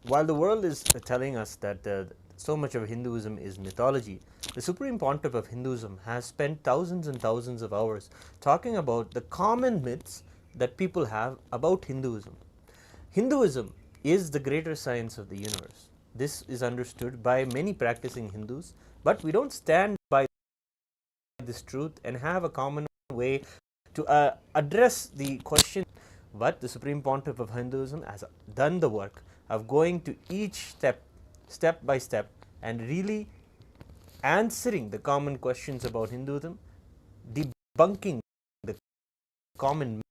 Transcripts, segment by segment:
while the world is telling us that so much of Hinduism is mythology, the Supreme Pontiff of Hinduism has spent thousands and thousands of hours talking about the common myths that people have about Hinduism. Hinduism is the greater science of the universe. This is understood by many practicing Hindus, but we don't stand by this truth and have a common way to address the question. But the Supreme Pontiff of Hinduism has done the work of going to each step by step, and really answering the common questions about Hinduism, debunking the common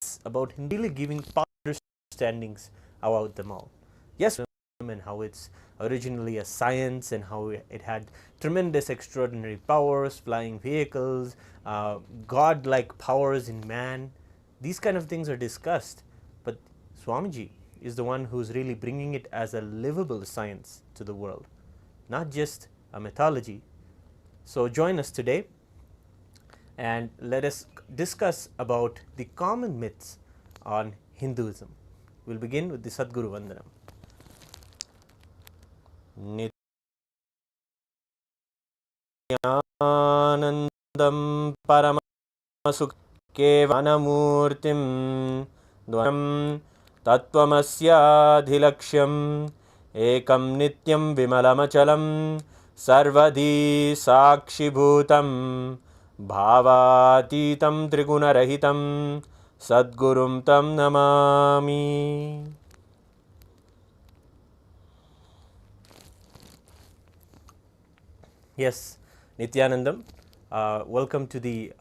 myths about Hindu, really giving understandings about them all. Yes, and how it's originally a science and how it had tremendous extraordinary powers, flying vehicles, godlike powers in man. These kind of things are discussed, but Swamiji is the one who's really bringing it as a livable science to the world, not just a mythology. So join us today and let us discuss about the common myths on Hinduism. We'll begin with the Sadguru Vandanam. Nithyanandam Paramashivam Kevanamurtim Dvaram Tattvamasya Ekam Nityam Vimalamachalam Sarvadi Sakshibhutam Bhavatitam Trigunarahitam Sadgurum Tam Namami. Yes, Nithyanandam, welcome to the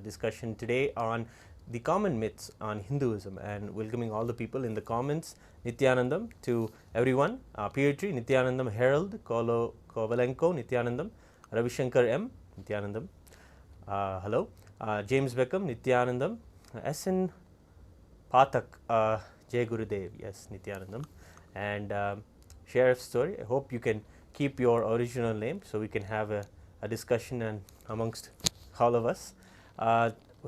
discussion today on the common myths on Hinduism, and welcoming all the people in the comments. Nithyanandam to everyone. Pietri, Nithyanandam Herald, Kovalenko, Nithyanandam, Ravishankar M, Nithyanandam. Hello. James Beckham, Nithyanandam. S.N. Pathak, Jay Gurudev, yes, Nithyanandam. And Sheriff's Story, I hope you can keep your original name so we can have a discussion and amongst all of us.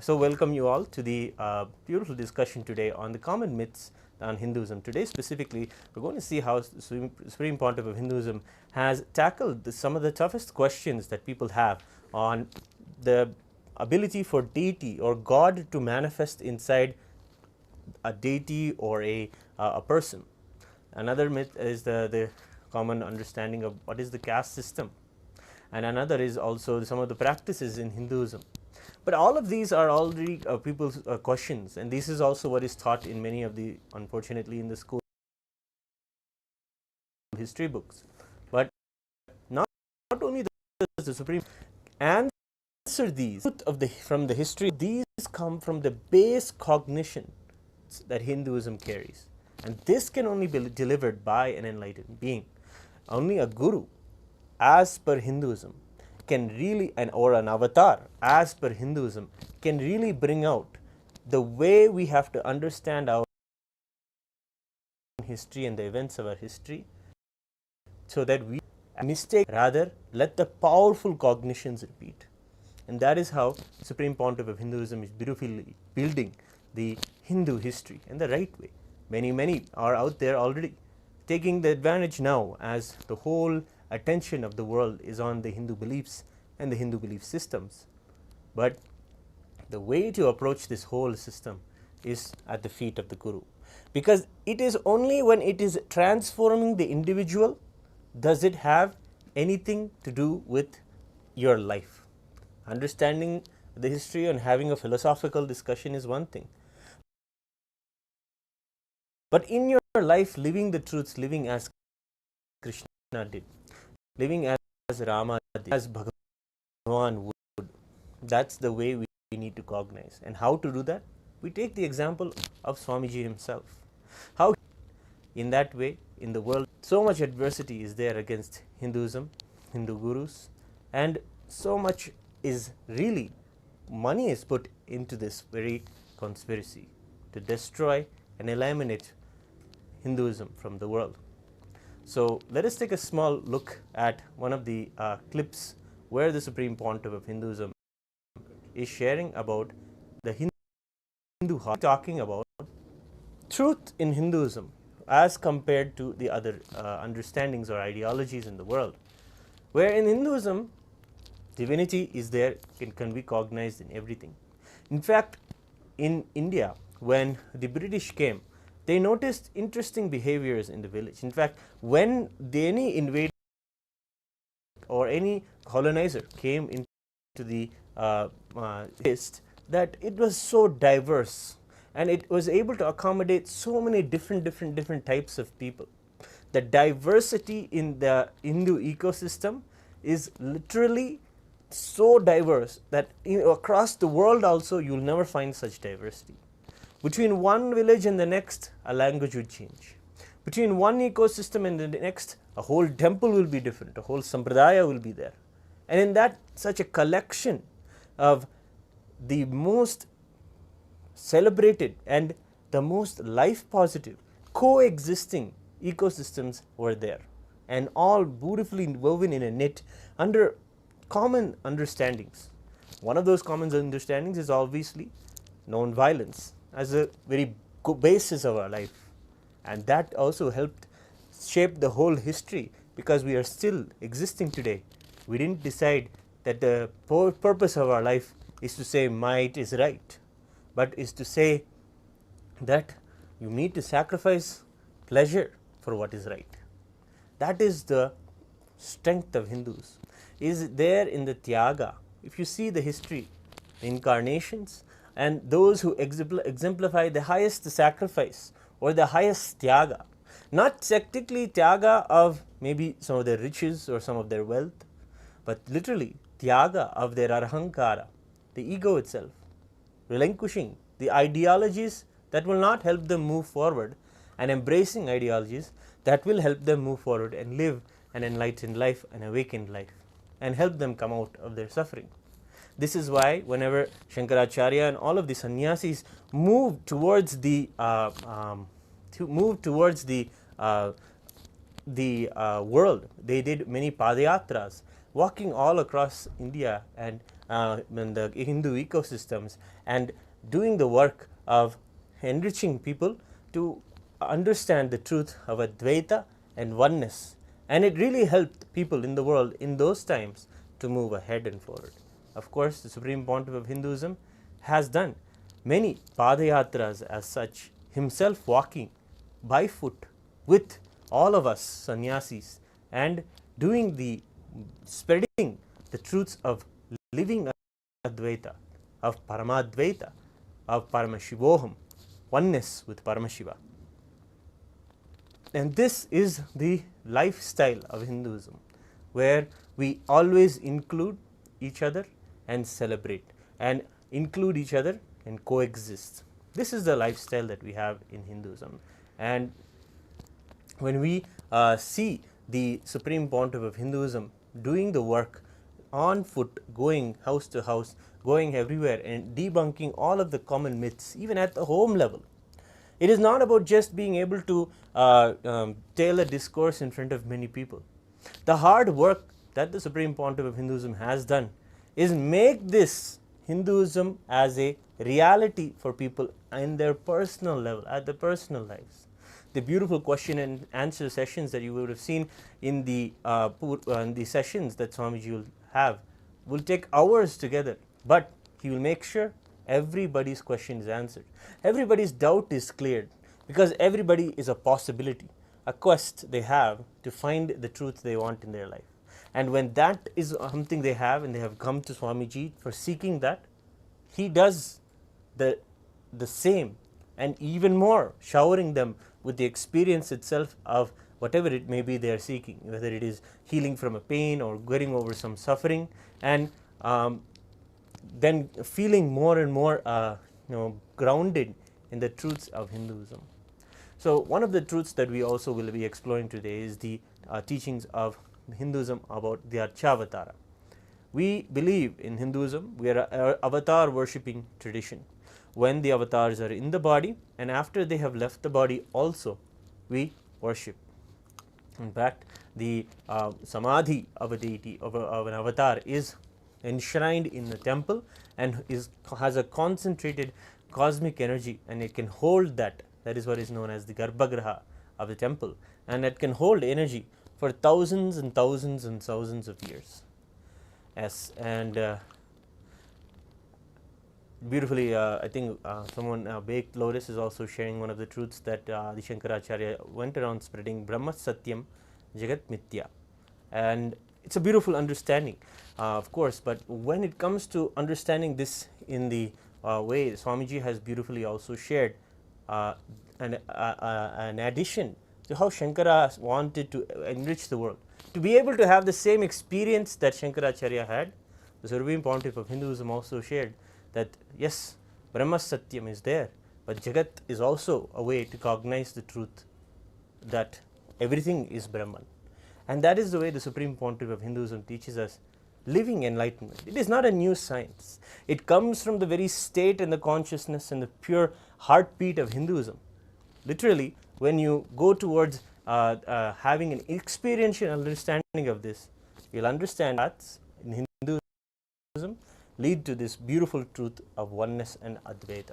So welcome you all to the beautiful discussion today on the common myths on Hinduism. Today specifically, we're going to see how Supreme Pontiff of Hinduism has tackled some of the toughest questions that people have on the ability for deity or God to manifest inside a deity or a person. Another myth is the common understanding of what is the caste system, and another is also some of the practices in Hinduism. But all of these are already people's questions, and this is also what is taught in many of the, unfortunately, in the school history books. But not only does the Supreme answer these from the history, these come from the base cognition that Hinduism carries, and this can only be delivered by an enlightened being. Only a guru, as per Hinduism, can really, or an avatar, as per Hinduism, can really bring out the way we have to understand our history and the events of our history, so that we mistake, rather let the powerful cognitions repeat. And that is how Supreme Pontiff of Hinduism is beautifully building the Hindu history in the right way. Many are out there already taking the advantage now, as the whole attention of the world is on the Hindu beliefs and the Hindu belief systems. But the way to approach this whole system is at the feet of the Guru, because it is only when it is transforming the individual does it have anything to do with your life. Understanding the history and having a philosophical discussion is one thing, but in your life, living the truths, living as Krishna did, living as Rama did, as Bhagavan would, that's the way we need to cognize. And how to do that? We take the example of Swamiji himself. How in that way, in the world, so much adversity is there against Hinduism, Hindu gurus, and so much is really, money is put into this very conspiracy to destroy and eliminate Hinduism from the world. So let us take a small look at one of the clips where the Supreme Pontiff of Hinduism is sharing about the Hindu Holocaust, talking about truth in Hinduism. as compared to the other understandings or ideologies in the world. Where in Hinduism, divinity is there, it can be cognized in everything. In fact, in India, when the British came, they noticed interesting behaviors in the village. In fact, when any invader or any colonizer came into the list, that it was so diverse and it was able to accommodate so many different types of people. The diversity in the Hindu ecosystem is literally so diverse that across the world also you will never find such diversity. Between one village and the next, a language would change. Between one ecosystem and the next, a whole temple will be different, a whole sampradaya will be there. And in that, such a collection of the most celebrated and the most life positive coexisting ecosystems were there, and all beautifully woven in a knit under common understandings. One of those common understandings is obviously non-violence as a very basis of our life, and that also helped shape the whole history, because we are still existing today. We didn't decide that the purpose of our life is to say might is right, but is to say that you need to sacrifice pleasure for what is right. That is the strength of Hindus, is there in the Tyaga. If you see the history, the incarnations, and those who exemplify the highest sacrifice or the highest Tyaga, not technically Tyaga of maybe some of their riches or some of their wealth, but literally Tyaga of their Arhankara, the ego itself, relinquishing the ideologies that will not help them move forward and embracing ideologies that will help them move forward and live an enlightened life, an awakened life, and help them come out of their suffering. This is why whenever Shankaracharya and all of the sannyasis moved towards the world, they did many padayatras, walking all across India and the Hindu ecosystems, and doing the work of enriching people to understand the truth of Advaita and oneness. And it really helped people in the world in those times to move ahead and forward. Of course, the Supreme Pontiff of Hinduism has done many padayatras as such, himself walking by foot with all of us sannyasis and doing the spreading the truths of living Advaita, of Paramadvaita, of Paramashivoham, oneness with Paramashiva. And this is the lifestyle of Hinduism, where we always include each other and celebrate, and include each other and coexist. This is the lifestyle that we have in Hinduism. And when we see the Supreme Pontiff of Hinduism doing the work on foot, going house to house, going everywhere and debunking all of the common myths, even at the home level, it is not about just being able to tell a discourse in front of many people. The hard work that the Supreme Pontiff of Hinduism has done is make this Hinduism as a reality for people in their personal level, at the personal lives. The beautiful question and answer sessions that you would have seen in the sessions that Swamiji will have will take hours together, but he will make sure everybody's question is answered. Everybody's doubt is cleared, because everybody is a possibility, a quest they have to find the truth they want in their life. And when that is something they have, and they have come to Swamiji for seeking that, he does the same and even more, showering them with the experience itself of whatever it may be they are seeking, whether it is healing from a pain or getting over some suffering, and then feeling more and more grounded in the truths of Hinduism. So one of the truths that we also will be exploring today is the teachings of Hinduism about the Archavatara. We believe in Hinduism, we are an avatar worshipping tradition. When the avatars are in the body and after they have left the body also, we worship. In fact, the samadhi of a deity, of an avatar, is enshrined in the temple and has a concentrated cosmic energy, and it can hold that. That is what is known as the Garbhagraha of the temple, and it can hold energy for thousands and thousands and thousands of years. Yes, and beautifully, I think someone, Baked Lotus, is also sharing one of the truths that the Shankaracharya went around spreading: Brahma Satyam, Jagat Mithya. And it's a beautiful understanding, of course, but when it comes to understanding this in the way Swamiji has beautifully also shared, an addition to how Shankara wanted to enrich the world, to be able to have the same experience that Shankaracharya had, the Supreme Pontiff of Hinduism also shared that yes, Brahma Satyam is there, but Jagat is also a way to cognize the truth that everything is Brahman. And that is the way the Supreme Pontiff of Hinduism teaches us living enlightenment. It is not a new science. It comes from the very state and the consciousness and the pure heartbeat of Hinduism. Literally, when you go towards having an experiential understanding of this, you'll understand that in Hinduism lead to this beautiful truth of oneness and Advaita.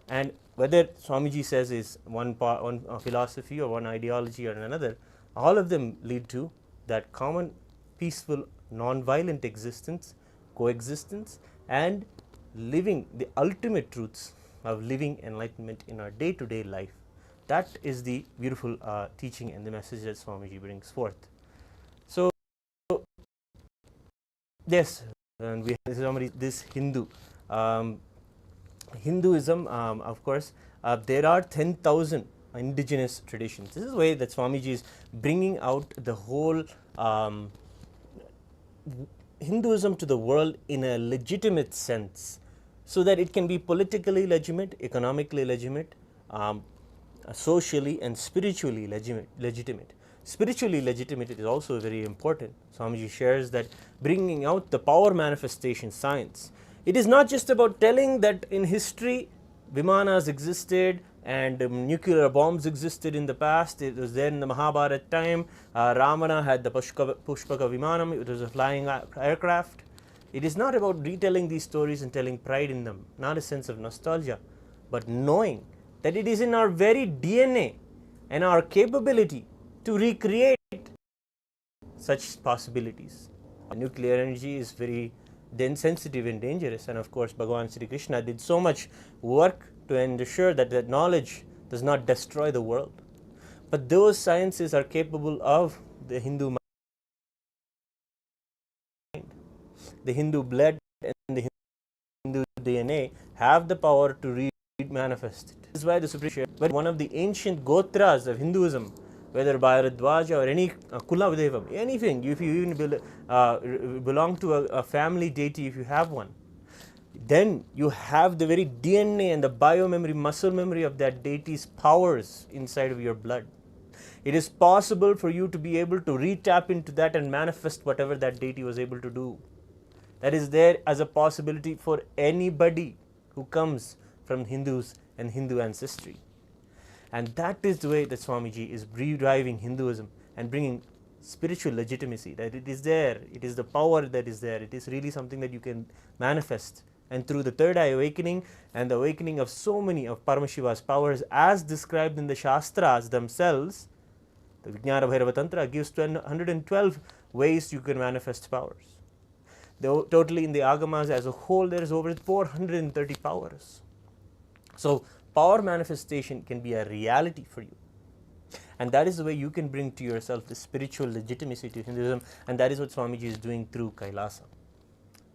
And whether Swamiji says is one philosophy or one ideology or another, all of them lead to that common, peaceful, non-violent existence, coexistence, and living the ultimate truths of living enlightenment in our day-to-day life. That is the beautiful teaching and the message that Swamiji brings forth. So, yes, and we have this Hindu. Hinduism, of course, there are 10,000 indigenous traditions. This is the way that Swamiji is bringing out the whole Hinduism to the world in a legitimate sense, so that it can be politically legitimate, economically legitimate, socially and spiritually legitimate. Spiritually legitimate is also very important. Swamiji shares that bringing out the power manifestation science. It is not just about telling that in history Vimanas existed and nuclear bombs existed in the past. It was there in the Mahabharata time. Ravana had the Pushpaka Vimanam, it was a flying aircraft. It is not about retelling these stories and telling pride in them, not a sense of nostalgia, but knowing that it is in our very DNA and our capability to recreate such possibilities. Nuclear energy is very sensitive and dangerous, and of course Bhagavan Sri Krishna did so much work to ensure that that knowledge does not destroy the world. But those sciences are capable of the Hindu mind. The Hindu blood and the Hindu DNA have the power to manifest it. This is why the Supreme, one of the ancient Gotras of Hinduism, whether Bharadwaja or any Kuladevam, anything, if you even belong to a family deity, if you have one, then you have the very DNA and the biomemory, muscle memory of that deity's powers inside of your blood. It is possible for you to be able to re-tap into that and manifest whatever that deity was able to do. That is there as a possibility for anybody who comes from Hindus and Hindu ancestry. And that is the way that Swamiji is reviving Hinduism and bringing spiritual legitimacy, that it is there, it is the power that is there, it is really something that you can manifest. And through the third eye awakening and the awakening of so many of Paramashiva's powers as described in the Shastras themselves, the Vijnana Bhairava Tantra gives 112 ways you can manifest powers. Totally in the Agamas as a whole, there is over 430 powers. So power manifestation can be a reality for you. And that is the way you can bring to yourself the spiritual legitimacy to Hinduism, and that is what Swamiji is doing through Kailasa,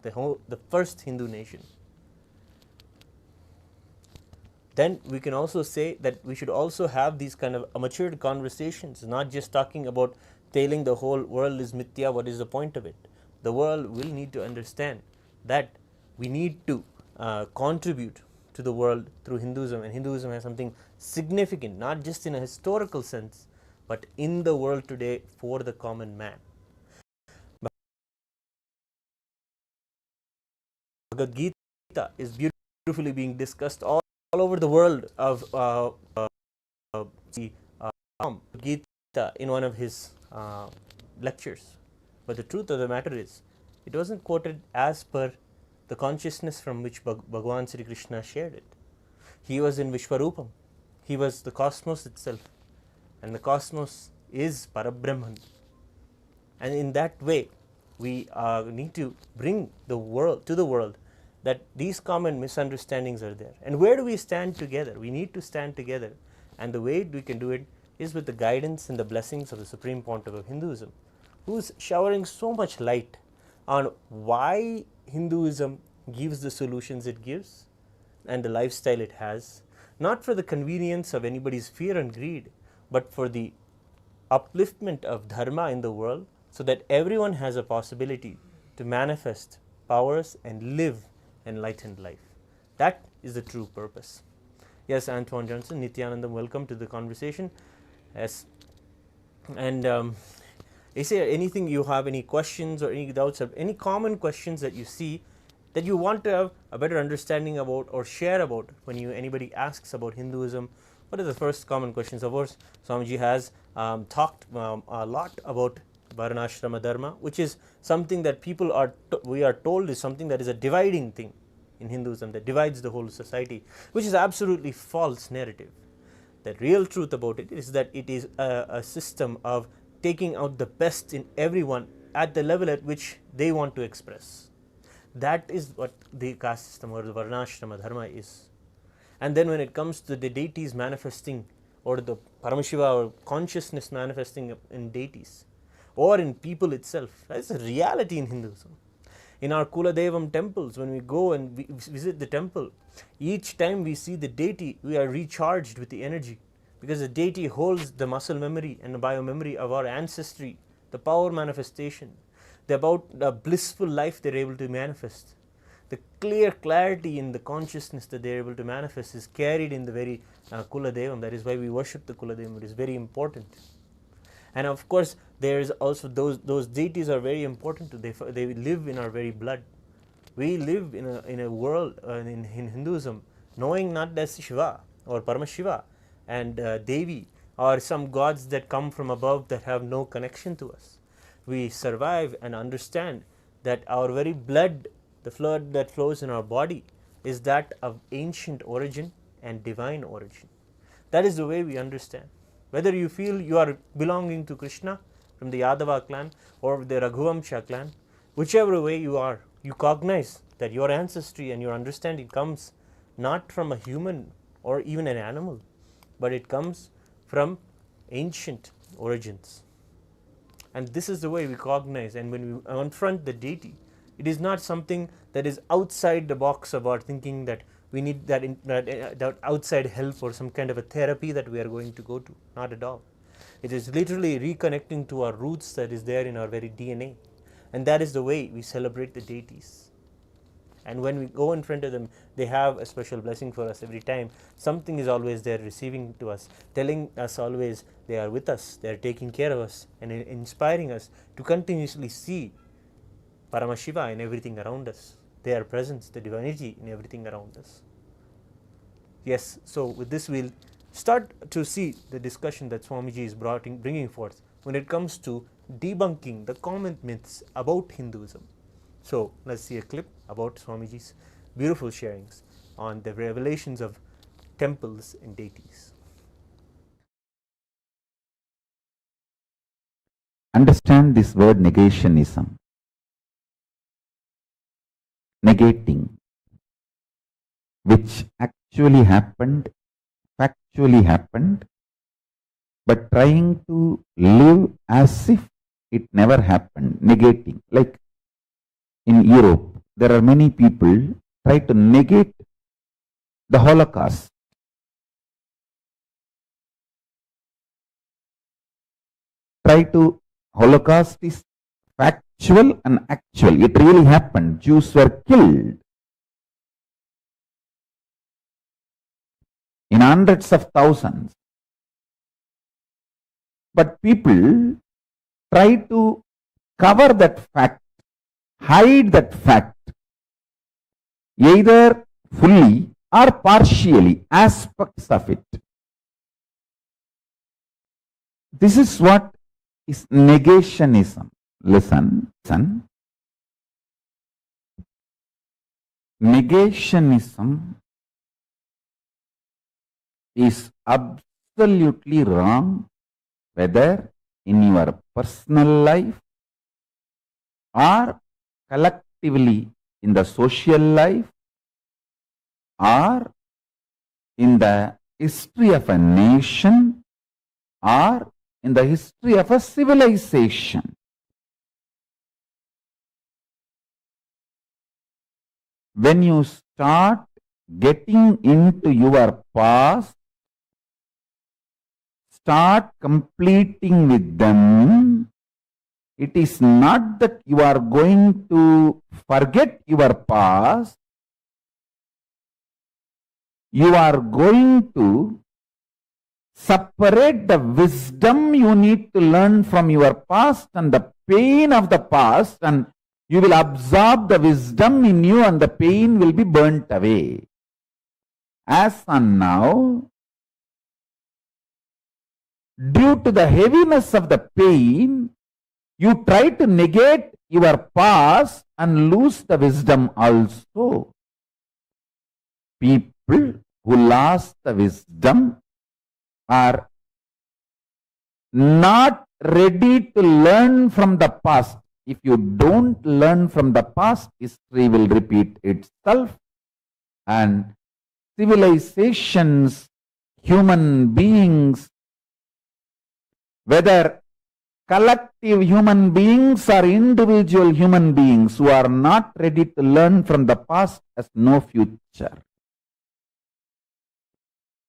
the first Hindu nation. Then we can also say that we should also have these kind of matured conversations, not just talking about telling the whole world is mithya, what is the point of it? The world will need to understand that we need to contribute to the world through Hinduism, and Hinduism has something significant, not just in a historical sense, but in the world today for the common man. Bhagavad Gita is beautifully being discussed all over the world of Gita in one of his lectures. But the truth of the matter is, it wasn't quoted as per the consciousness from which Bhagavan Sri Krishna shared it. He was in Vishwarupam. He was the cosmos itself. and the cosmos is Parabrahman. And in that way, we need to bring the world to the world that these common misunderstandings are there. And where do we stand together? We need to stand together, and the way we can do it is with the guidance and the blessings of the Supreme Pontiff of Hinduism, who is showering so much light on why Hinduism gives the solutions it gives and the lifestyle it has, not for the convenience of anybody's fear and greed, but for the upliftment of dharma in the world, so that everyone has a possibility to manifest powers and live enlightened life. That is the true purpose. Yes, Antoine Johnson, Nithyanandam, welcome to the conversation. Yes, and is there anything you have, any questions or any doubts, or any common questions that you see that you want to have a better understanding about or share about when anybody asks about Hinduism? What are the first common questions? Of course, Swamiji has talked a lot about Varnashrama Dharma, which is something that we are told is something that is a dividing thing in Hinduism, that divides the whole society, which is absolutely false narrative. The real truth about it is that it is a system of taking out the best in everyone at the level at which they want to express. That is what the caste system or the Varnashrama Dharma is. And then when it comes to the deities manifesting, or the Paramashiva or consciousness manifesting in deities or in people itself, that's a reality in Hinduism. In our Kuladevam temples, when we go and we visit the temple, each time we see the deity, we are recharged with the energy, because the deity holds the muscle memory and the biomemory of our ancestry, the power manifestation, the blissful life they're able to manifest. The clear clarity in the consciousness that they're able to manifest is carried in the very Kuladevam. That is why we worship the Kuladevam. It is very important. And of course, there is also those deities are very important too. They live in our very blood. We live in a world in Hinduism, knowing not as Shiva or Paramashiva and Devi or some gods that come from above that have no connection to us. We survive and understand that our very blood, the blood that flows in our body, is that of ancient origin and divine origin. That is the way we understand. Whether you feel you are belonging to Krishna from the Yadava clan or the Raghuvamsha clan, whichever way you are, you cognize that your ancestry and your understanding comes not from a human or even an animal, but it comes from ancient origins. And this is the way we cognize. And when we confront the deity, it is not something that is outside the box of our thinking that we need that outside help or some kind of a therapy that we are going to go to. Not at all. It is literally reconnecting to our roots that is there in our very DNA. And that is the way we celebrate the deities. And when we go in front of them, they have a special blessing for us every time. Something is always there receiving to us, telling us always they are with us, they are taking care of us, and inspiring us to continuously see Paramashiva in everything around us, their presence, the divinity in everything around us. Yes, so with this we'll start to see the discussion that Swamiji is bringing forth when it comes to debunking the common myths about Hinduism. So let's see a clip about Swamiji's beautiful sharings on the revelations of temples and deities. Understand this word negationism. Negating, which actually happened, factually happened, but trying to live as if it never happened, negating. Like in Europe, there are many people try to negate the Holocaust. Holocaust is factual and actual. It really happened. Jews were killed in hundreds of thousands. But people try to cover that fact, hide that fact, either fully or partially, aspects of it. This is what is negationism. Listen. Negationism is absolutely wrong whether in your personal life or collectively in the social life or in the history of a nation or in the history of a civilization. When you start getting into your past, start completing with them, it is not that you are going to forget your past, you are going to separate the wisdom you need to learn from your past and the pain of the past, and you will absorb the wisdom in you and the pain will be burnt away. As on now, due to the heaviness of the pain, you try to negate your past and lose the wisdom also. People who lost the wisdom are not ready to learn from the past. If you don't learn from the past, history will repeat itself, and civilizations, human beings, whether collective human beings or individual human beings who are not ready to learn from the past, has no future.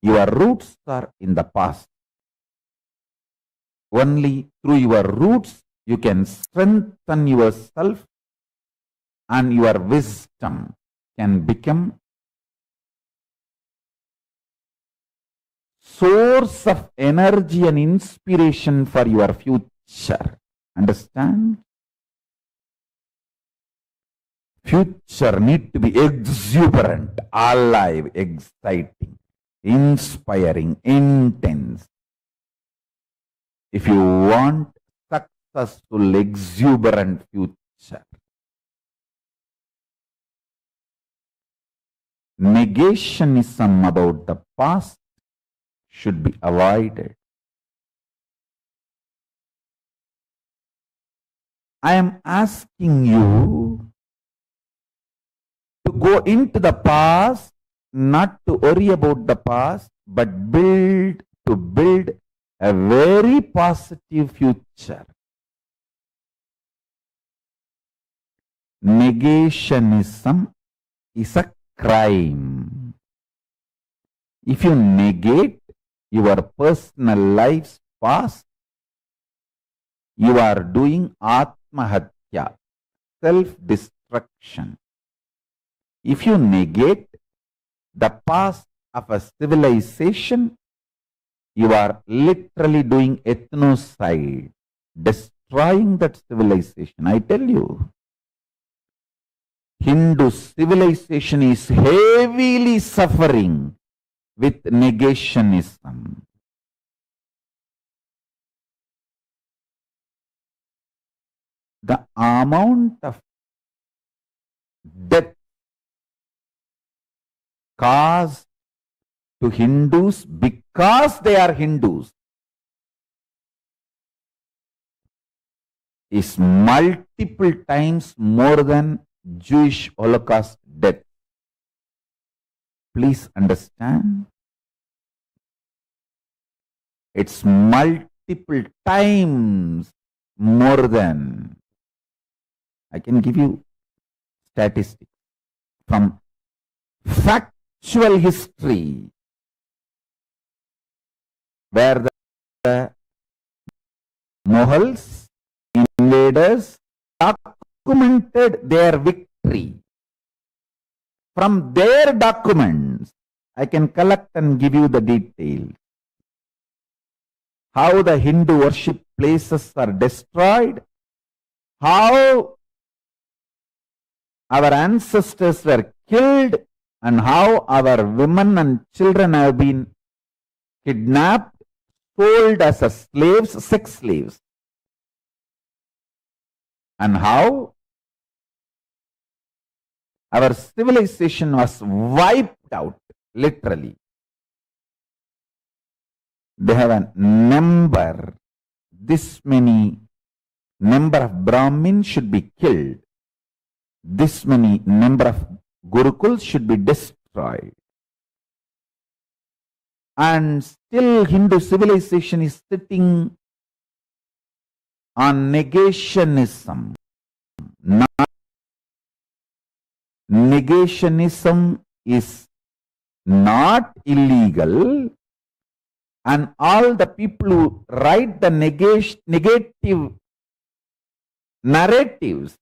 Your roots are in the past. Only through your roots you can strengthen yourself and your wisdom can become source of energy and inspiration for your future. Understand? Future need to be exuberant, alive, exciting, inspiring, intense. If you want successful, exuberant future, negationism about the past should be avoided. I am asking you to go into the past, not to worry about the past, but to build a very positive future. Negationism is a crime. If you negate your personal life's past, you are doing atmahatya, self-destruction. If you negate the past of a civilization, you are literally doing ethnocide, destroying that civilization. I tell you, Hindu civilization is heavily suffering with negationism. The amount of death caused to Hindus because they are Hindus is multiple times more than Jewish Holocaust death. Please understand. It's multiple times more than. I can give you statistics from factual history where the Mughals, invaders, documented their victory. From their documents, I can collect and give you the details. How the Hindu worship places are destroyed, how our ancestors were killed, and how our women and children have been kidnapped, sold as a slaves, sex slaves, and how our civilization was wiped out, literally. They have a number this many number of Brahmins should be killed, this many number of Gurukuls should be destroyed. And still Hindu civilization is sitting on negationism. Negationism is not illegal, and all the people who write the negative narratives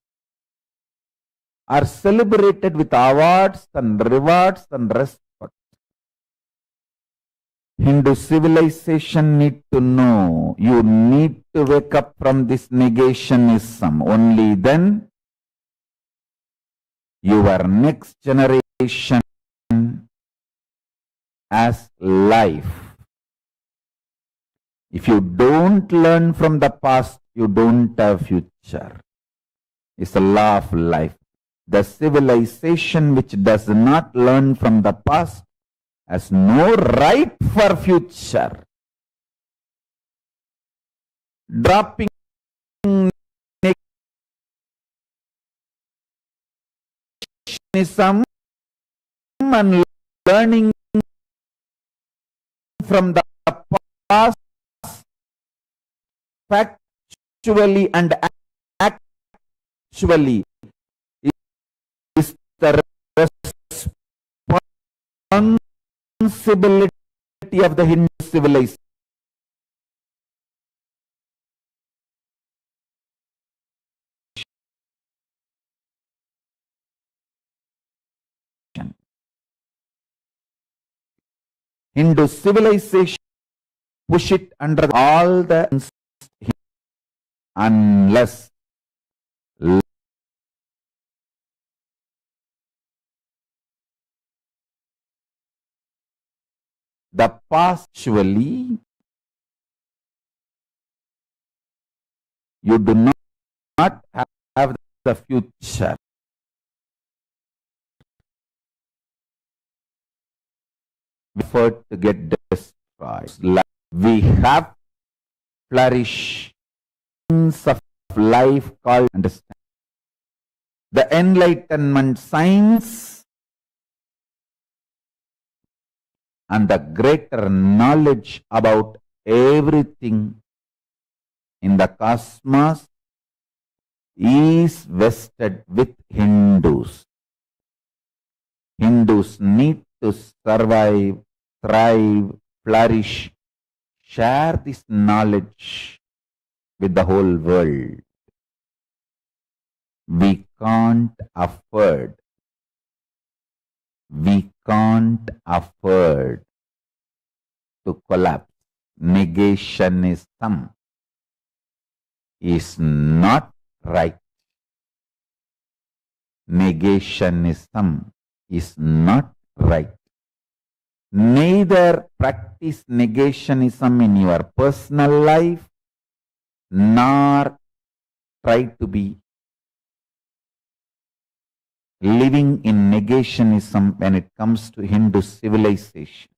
are celebrated with awards and rewards and respect. Hindu civilization need to know, you need to wake up from this negationism. Only then your next generation has life. If you don't learn from the past, you don't have future. It's the law of life. The civilization which does not learn from the past has no right for future. Dropping negationism and learning from the past factually and actually is the responsibility of the Hindu civilization. Hindu civilization push it under all the unless the past actually you do not have the future. Effort to get destroyed. We have flourish of life called understanding. The enlightenment science and the greater knowledge about everything in the cosmos is vested with Hindus. Hindus need to survive, thrive, flourish, share this knowledge with the whole world. We can't afford to collapse. Negationism is not right. Negationism is not right. Neither practice negationism in your personal life, nor try to be living in negationism when it comes to Hindu civilization.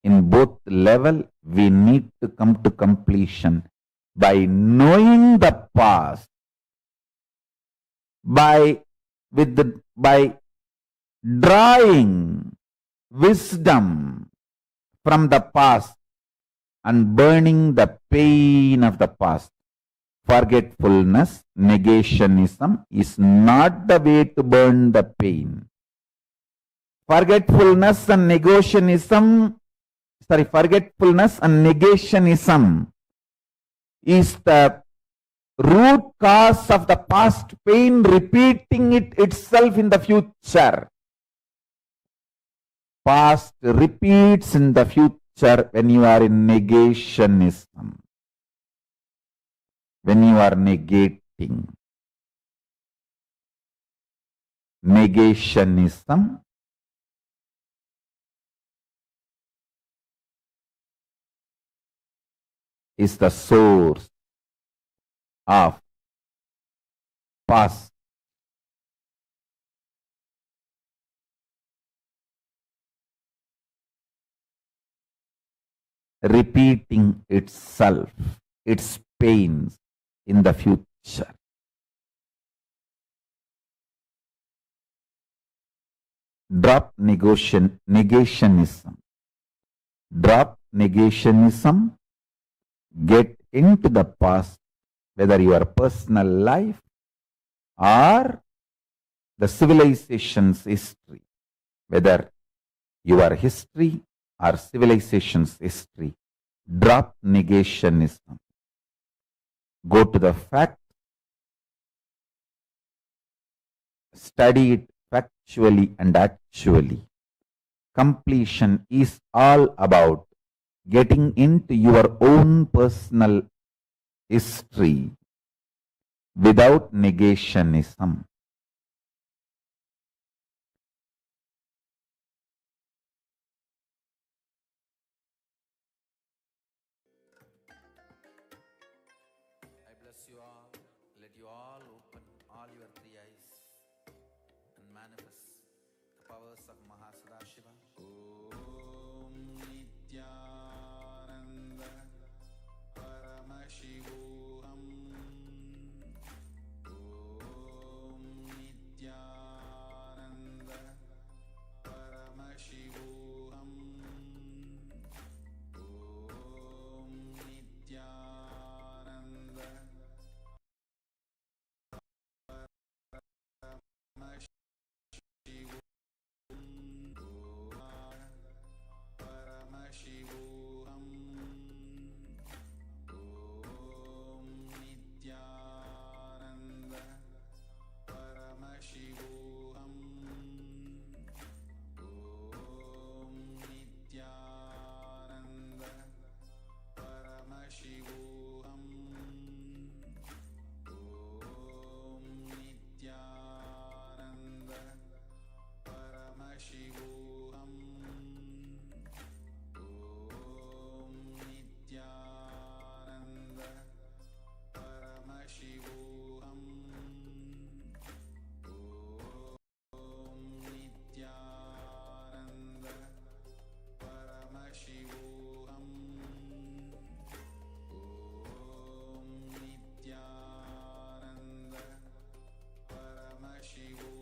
In both level, we need to come to completion by knowing the past, by drawing wisdom from the past and burning the pain of the past. Forgetfulness, negationism is not the way to burn the pain. Forgetfulness and negationism is the root cause of the past pain repeating itself in the future. Past repeats in the future when you are in negationism. When you are negating. Negationism is the source of past. repeating itself, its pains in the future. Drop negationism. Drop negationism. Get into the past, whether your personal life or the civilization's history, whether your history or civilization's history. Drop negationism. Go to the fact, study it factually and actually. Completion is all about getting into your own personal history without negationism. I bless you all. Let you all open all your three eyes and manifest the powers of Mahasadashiva. Om Nithyananda Paramashivam. Om Nithyananda Paramashivam. Om Nithyananda Paramashivam. Om Nithyananda Paramashivam. Om Nithyananda Paramashivam. Om Nithyananda Paramashivam. Om Nithyananda Paramashivam. Om Nithyananda Paramashivam. Om Nithyananda Paramashivam.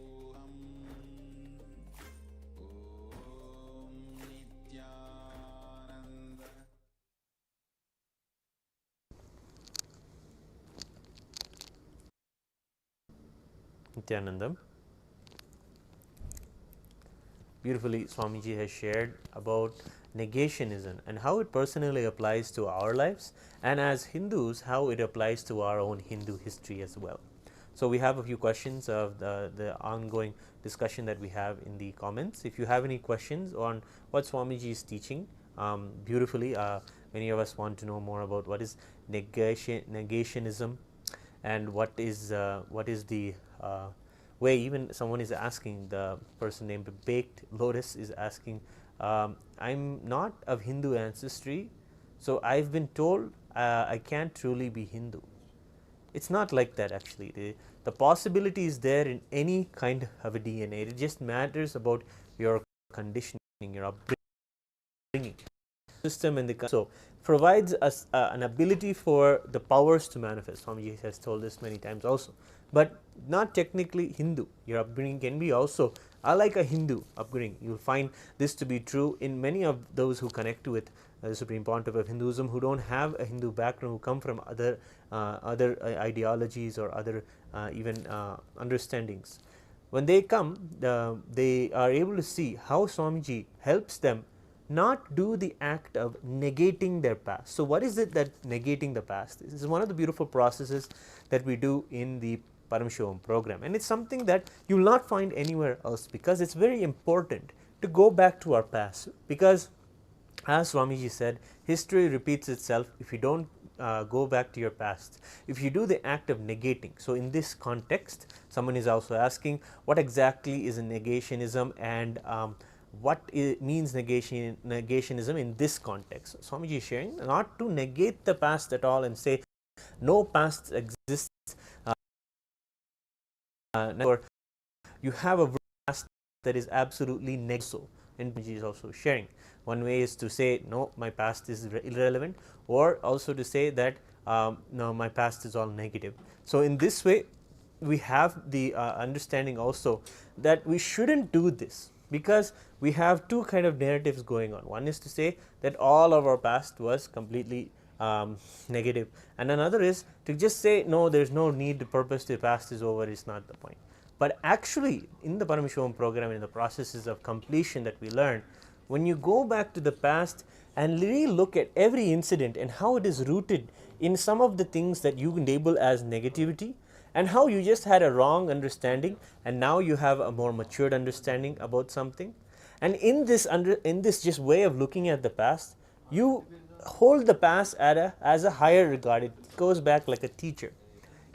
Om Nithyananda. Nithyanandam. Beautifully, Swamiji has shared about negationism and how it personally applies to our lives, and as Hindus, how it applies to our own Hindu history as well. So we have a few questions of the ongoing discussion that we have in the comments. If you have any questions on what Swamiji is teaching, beautifully, many of us want to know more about what is negationism and what is the way. Even someone is asking, the person named Baked Lotus is asking, I'm not of Hindu ancestry, so I've been told I can't truly be Hindu. It's not like that actually. The possibility is there in any kind of a DNA. It just matters about your conditioning, your upbringing system, and so provides us an ability for the powers to manifest. Swamiji has told this many times also, but not technically Hindu. Your upbringing can be also like a Hindu upbringing. You'll find this to be true in many of those who connect with the Supreme Pontiff of Hinduism, who don't have a Hindu background, who come from other ideologies or other even understandings. When they come, they are able to see how Swamiji helps them not do the act of negating their past. So what is it that negating the past is? This is one of the beautiful processes that we do in the Paramashivam program, and it's something that you will not find anywhere else, because it's very important to go back to our past, because as Swamiji said, history repeats itself if you don't go back to your past, if you do the act of negating. So in this context, someone is also asking, what exactly is a negationism, and what means negationism in this context? Swamiji is sharing not to negate the past at all and say no past exists, or you have a past that is absolutely negative. Swamiji is also sharing. One way is to say, no, my past is irrelevant, or also to say that no, my past is all negative. So in this way, we have the understanding also that we shouldn't do this, because we have two kind of narratives going on. One is to say that all of our past was completely negative, and another is to just say, no, there's no need, the purpose, the past is over, is not the point. But actually, in the Paramashivam program, in the processes of completion that we learn, when you go back to the past and really look at every incident and how it is rooted in some of the things that you label as negativity, and how you just had a wrong understanding and now you have a more matured understanding about something, and in this just way of looking at the past, you hold the past as a higher regard. It goes back like a teacher.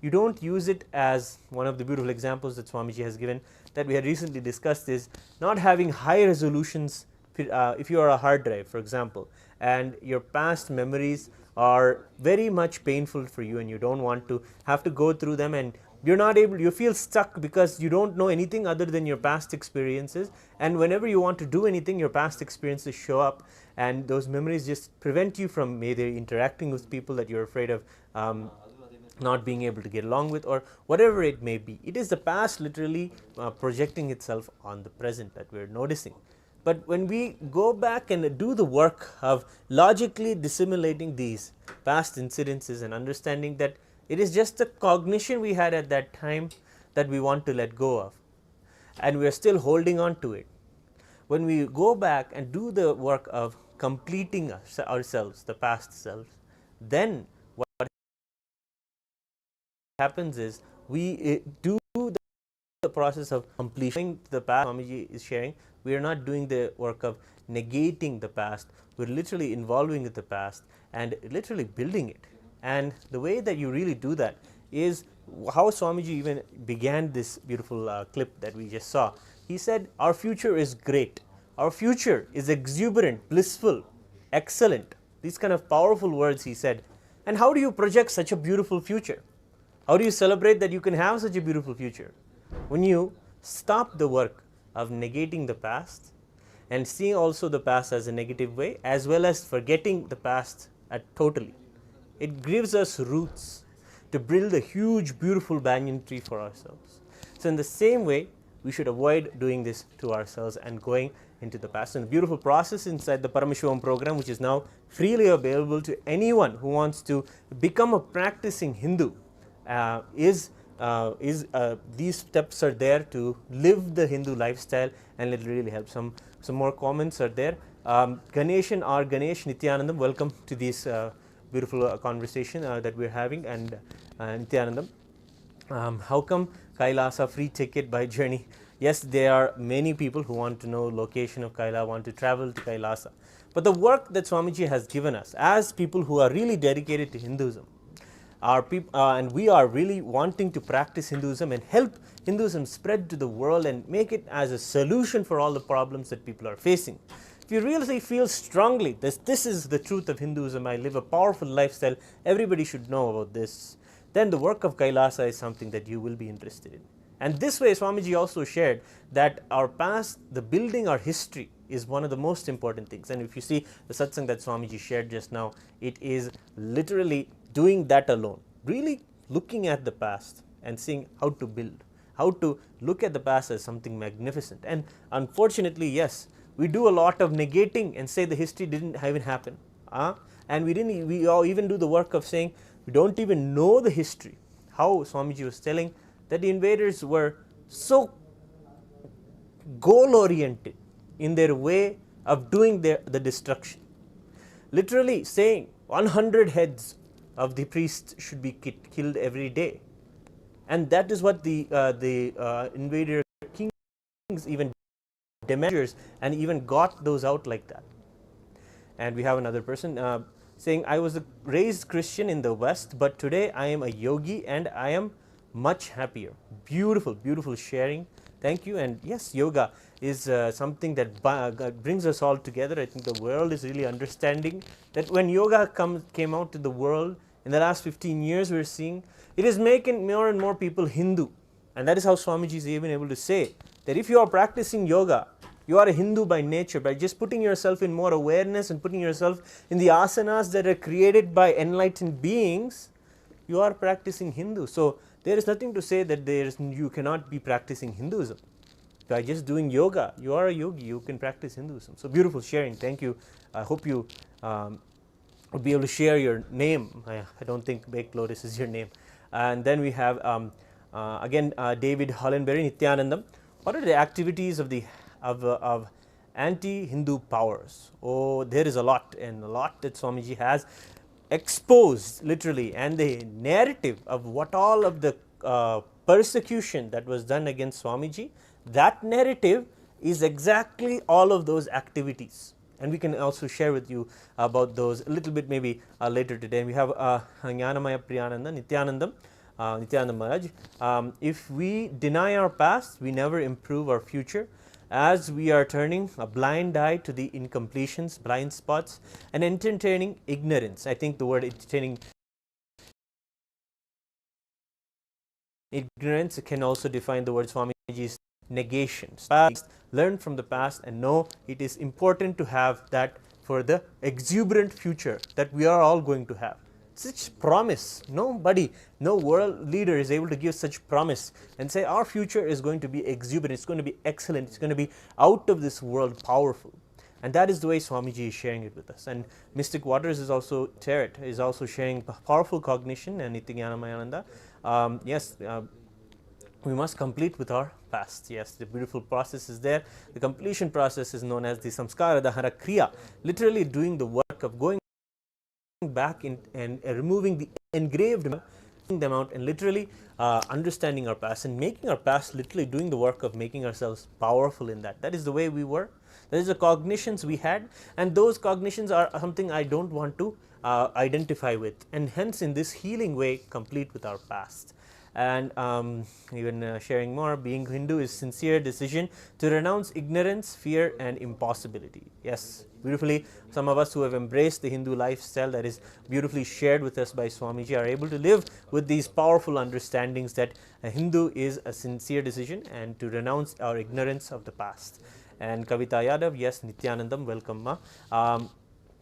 You don't use it as one of the beautiful examples that Swamiji has given, that we had recently discussed, is not having high resolutions. If you are a hard drive, for example, and your past memories are very much painful for you and you don't want to have to go through them, and you're not able, you feel stuck because you don't know anything other than your past experiences, and whenever you want to do anything, your past experiences show up, and those memories just prevent you from either interacting with people that you're afraid of not being able to get along with, or whatever it may be. It is the past literally projecting itself on the present that we're noticing. But when we go back and do the work of logically dissimulating these past incidences and understanding that it is just the cognition we had at that time that we want to let go of, and we are still holding on to it. When we go back and do the work of completing ourselves, the past selves, then what happens is we do the process of completing the past. Swamiji is sharing, we are not doing the work of negating the past, we are literally involving with the past and literally building it. And the way that you really do that is how Swamiji even began this beautiful clip that we just saw. He said, our future is great, our future is exuberant, blissful, excellent. These kind of powerful words he said. And how do you project such a beautiful future? How do you celebrate that you can have such a beautiful future? When you stop the work of negating the past and seeing also the past as a negative way, as well as forgetting the past totally. It gives us roots to build a huge, beautiful banyan tree for ourselves. So in the same way, we should avoid doing this to ourselves and going into the past. And the beautiful process inside the Paramashivam program, which is now freely available to anyone who wants to become a practicing Hindu, these steps are there to live the Hindu lifestyle, and it really helps. Some more comments are there. Ganeshan or Ganesh Nithyanandam, welcome to this beautiful conversation that we're having. And Nithyanandam, how come Kailasa free ticket by journey? Yes, there are many people who want to know location of Kailasa, want to travel to Kailasa. But the work that Swamiji has given us as people who are really dedicated to Hinduism, and we are really wanting to practice Hinduism and help Hinduism spread to the world and make it as a solution for all the problems that people are facing. If you really feel strongly this is the truth of Hinduism, I live a powerful lifestyle, everybody should know about this, then the work of Kailasa is something that you will be interested in. And this way, Swamiji also shared that our past, the building our history, is one of the most important things. And if you see the satsang that Swamiji shared just now, it is literally doing that alone, really looking at the past and seeing how to build, how to look at the past as something magnificent. And unfortunately, yes, we do a lot of negating and say the history didn't even happen. And we all even do the work of saying we don't even know the history. How Swamiji was telling that the invaders were so goal oriented in their way of doing the destruction, literally saying 100 heads of the priests should be killed every day, and that is what the invader kings even demanded, and even got those out like that. And we have another person saying, I was raised Christian in the West, but today I am a yogi and I am much happier. Beautiful, beautiful sharing. Thank you. And yes, yoga is something that brings us all together. I think the world is really understanding that when yoga came out to the world in the last 15 years, we're seeing it is making more and more people Hindu. And that is how Swamiji is even able to say that if you are practicing yoga, You are a Hindu by nature. By just putting yourself in more awareness and putting yourself in the asanas that are created by enlightened beings, you are practicing Hindu. So there is nothing to say that you cannot be practicing Hinduism. By just doing yoga, you are a yogi, you can practice Hinduism. So beautiful sharing. Thank you. I hope you would be able to share your name. I don't think Baked Lotus is your name. And then we have again David Hollenberry, Nithyanandam. What are the activities of the of anti-Hindu powers? Oh, there is a lot, and a lot that Swamiji has exposed literally, and the narrative of what all of the persecution that was done against Swamiji, that narrative is exactly all of those activities, and we can also share with you about those a little bit maybe later today. And we have Jnanamaya Priyananda, Nithyanandam, Nithyananda Maharaj. If we deny our past, we never improve our future, as we are turning a blind eye to the incompletions, blind spots, and entertaining ignorance. I think the word entertaining ignorance can also define the word Swamiji's negations. Past, learn from the past and know it is important to have that for the exuberant future that we are all going to have. Such promise, nobody, no world leader is able to give such promise and say our future is going to be exuberant, it's going to be excellent, it's going to be out of this world powerful. And that is the way Swamiji is sharing it with us. And Mystic Waters is also, Tarot is also sharing powerful cognition, and Nityanamayananda. Yes, we must complete with our past. Yes, the beautiful process is there. The completion process is known as the samskara dahara kriya, literally doing the work of going back in and removing the engraved them out, and literally understanding our past and making our past, literally doing the work of making ourselves powerful in that. That is the way we were. That is the cognitions we had, and those cognitions are something I don't want to identify with, and hence in this healing way complete with our past. And even sharing more, being Hindu is sincere decision to renounce ignorance, fear, and impossibility. Yes, beautifully, some of us who have embraced the Hindu lifestyle that is beautifully shared with us by Swamiji are able to live with these powerful understandings that a Hindu is a sincere decision and to renounce our ignorance of the past. And Kavita Yadav, yes, Nithyanandam, welcome ma.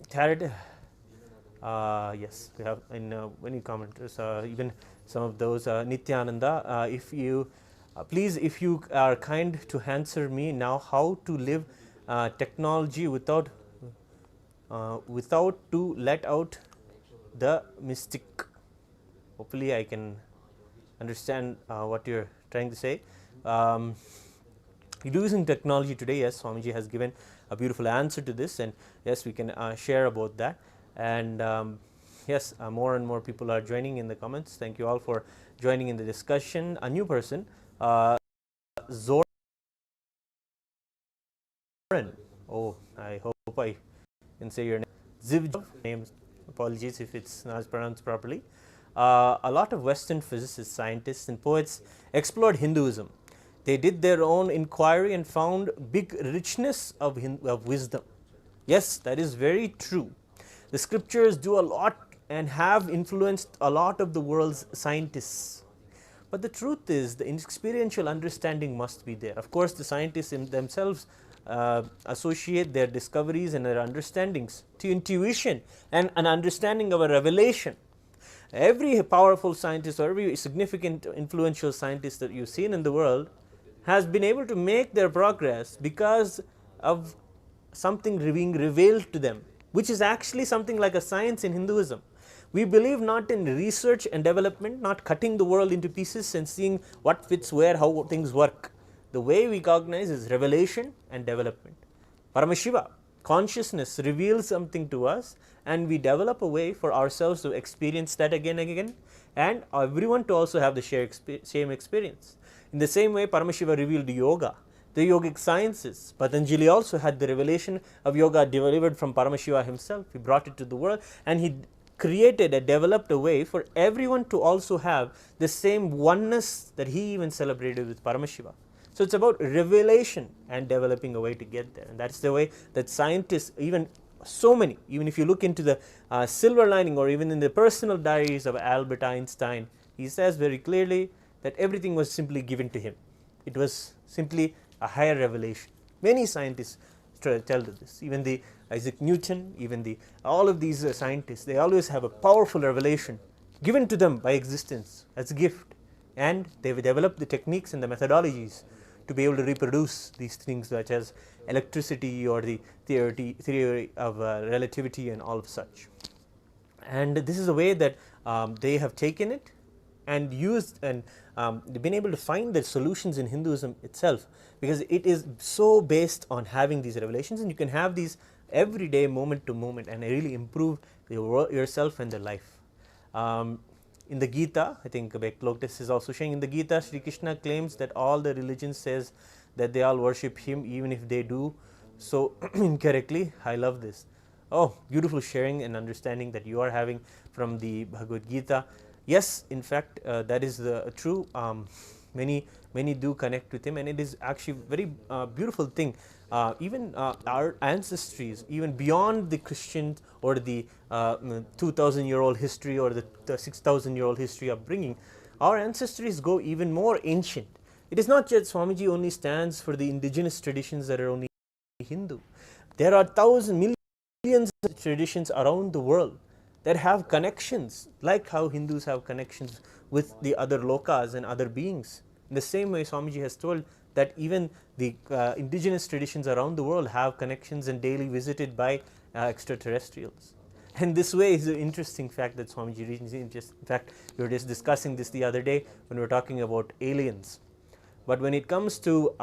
Tarot, yes, we have in many commenters, even some of those. Nithyananda, if you please, if you are kind to answer me now, how to live technology without to let out the mystic. Hopefully I can understand what you're trying to say. Using technology today, yes, Swamiji has given a beautiful answer to this, and yes, we can share about that. And yes, more and more people are joining in the comments. Thank you all for joining in the discussion. A new person, Zoran. Oh, I hope I can say your name. Ziv names. Apologies if it's not pronounced properly. A lot of Western physicists, scientists, and poets explored Hinduism. They did their own inquiry and found big richness of wisdom. Yes, that is very true. The scriptures do a lot and have influenced a lot of the world's scientists. But the truth is, the experiential understanding must be there. Of course, the scientists in themselves associate their discoveries and their understandings to intuition and an understanding of a revelation. Every powerful scientist or every significant influential scientist that you've seen in the world has been able to make their progress because of something being revealed to them, which is actually something like a science in Hinduism. We believe not in research and development, not cutting the world into pieces and seeing what fits where, how things work. The way we cognize is revelation and development. Paramashiva, consciousness, reveals something to us, and we develop a way for ourselves to experience that again and again, and everyone to also have the same experience. In the same way, Paramashiva revealed yoga, the yogic sciences. Patanjali also had the revelation of yoga delivered from Paramashiva himself. He brought it to the world, and he created and developed a way for everyone to also have the same oneness that he even celebrated with Paramashiva. So it's about revelation and developing a way to get there, and that's the way that scientists, even so many, even if you look into the silver lining or even in the personal diaries of Albert Einstein, he says very clearly that everything was simply given to him. It was simply a higher revelation. Many scientists tell this. Even the Isaac Newton, even the all of these scientists, they always have a powerful revelation given to them by existence as a gift, and they've developed the techniques and the methodologies to be able to reproduce these things, such as electricity or the theory of relativity and all of such. And this is a way that they have taken it and used and been able to find the solutions in Hinduism itself, because it is so based on having these revelations, and you can have these every day, moment to moment, and really improve yourself and the life. In the Gita, I think Lotus is also showing, in the Gita, Sri Krishna claims that all the religions says that they all worship him, even if they do so incorrectly. I love this. Oh, beautiful sharing and understanding that you are having from the Bhagavad Gita. Yes, in fact, that is the true. Many do connect with him, and it is actually very beautiful thing. Even our ancestries, even beyond the Christian or the 2,000-year-old history or the 6,000-year-old history upbringing, our ancestries go even more ancient. It is not just Swamiji only stands for the indigenous traditions that are only Hindu. There are millions of traditions around the world that have connections, like how Hindus have connections with the other lokas and other beings. In the same way, Swamiji has told that even the indigenous traditions around the world have connections and daily visited by extraterrestrials. And this way is an interesting fact that Swamiji just, in fact, we were just discussing this the other day when we were talking about aliens. But when it comes to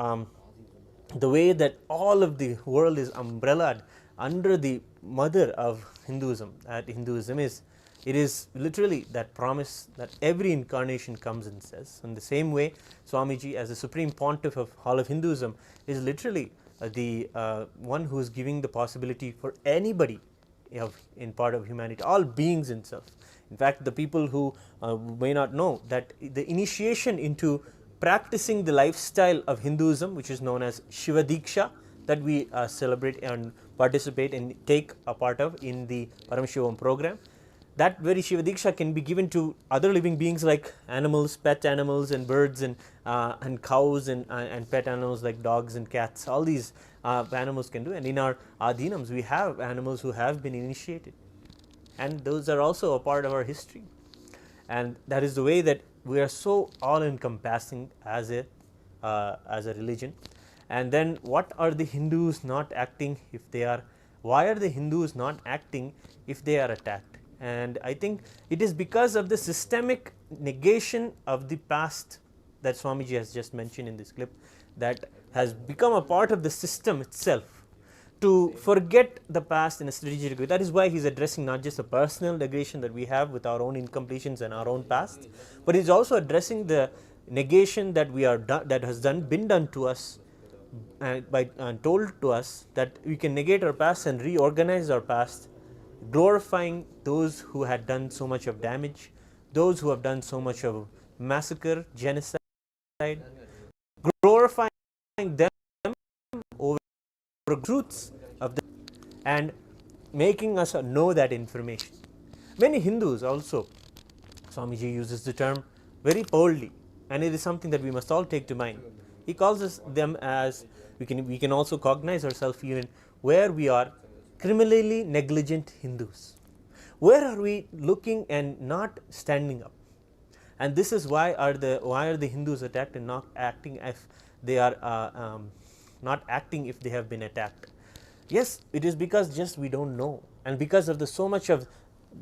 the way that all of the world is umbrellaed under the mother of Hinduism, that Hinduism is, it is literally that promise that every incarnation comes and says. In the same way, Swamiji, as the Supreme Pontiff of all of Hinduism, is literally the one who is giving the possibility for anybody in part of humanity, all beings itself. In fact, the people who may not know that the initiation into practicing the lifestyle of Hinduism, which is known as Shiva Diksha, that we celebrate and participate and take a part of in the Paramashivam program, that very Shiva Diksha can be given to other living beings like animals, pet animals and birds and cows and pet animals like dogs and cats. All these animals can do, and in our adhinams we have animals who have been initiated, and those are also a part of our history. And that is the way that we are so all-encompassing as a religion. And then what are the Hindus not acting if they are, why are the Hindus not acting if they are attacked? And I think it is because of the systemic negation of the past that Swamiji has just mentioned in this clip, that has become a part of the system itself, to forget the past in a strategic way. That is why he is addressing not just a personal negation that we have with our own incompletions and our own past, but he is also addressing the negation that we are that has been done to us by told to us, that we can negate our past and reorganize our past, glorifying those who had done so much of damage, those who have done so much of massacre, genocide, glorifying them over truths of them and making us know that information. Many Hindus also, Swamiji uses the term very boldly, and it is something that we must all take to mind. He calls them as, we can also cognize ourselves even where we are criminally negligent Hindus. Where are we looking and not standing up? And this is why are the Hindus attacked and not acting if they are not acting if they have been attacked? Yes, it is because just we don't know, and because of the so much of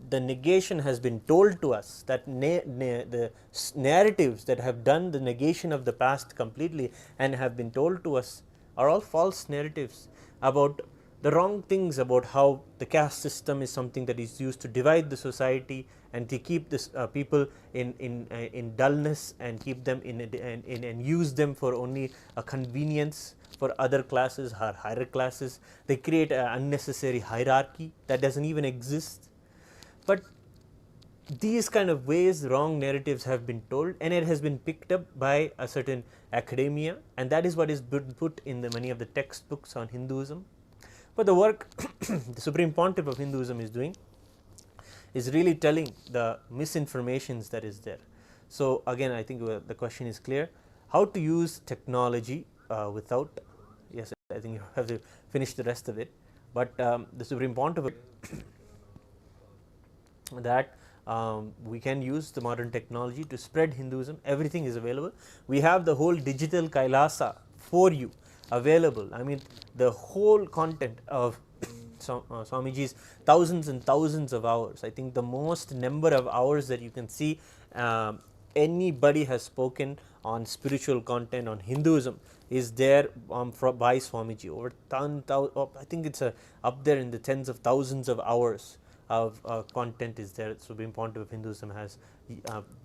the negation has been told to us, that the narratives that have done the negation of the past completely and have been told to us are all false narratives about the wrong things, about how the caste system is something that is used to divide the society and to keep this people in dullness and keep them and use them for only a convenience for other classes or higher classes. They create an unnecessary hierarchy that doesn't even exist. But these kind of ways wrong narratives have been told, and it has been picked up by a certain academia, and that is what is put in many of the textbooks on Hinduism. But the work the Supreme Pontiff of Hinduism is doing is really telling the misinformations that is there. So again, I think the question is clear: how to use technology without, yes, I think you have to finish the rest of it. But the Supreme Pontiff that we can use the modern technology to spread Hinduism. Everything is available. We have the whole digital Kailasa for you available. I mean, the whole content of Swamiji's thousands and thousands of hours. I think the most number of hours that you can see anybody has spoken on spiritual content on Hinduism is there by Swamiji. Over I think it's up there in the tens of thousands of hours of content is there. Supreme Pontiff of Hinduism has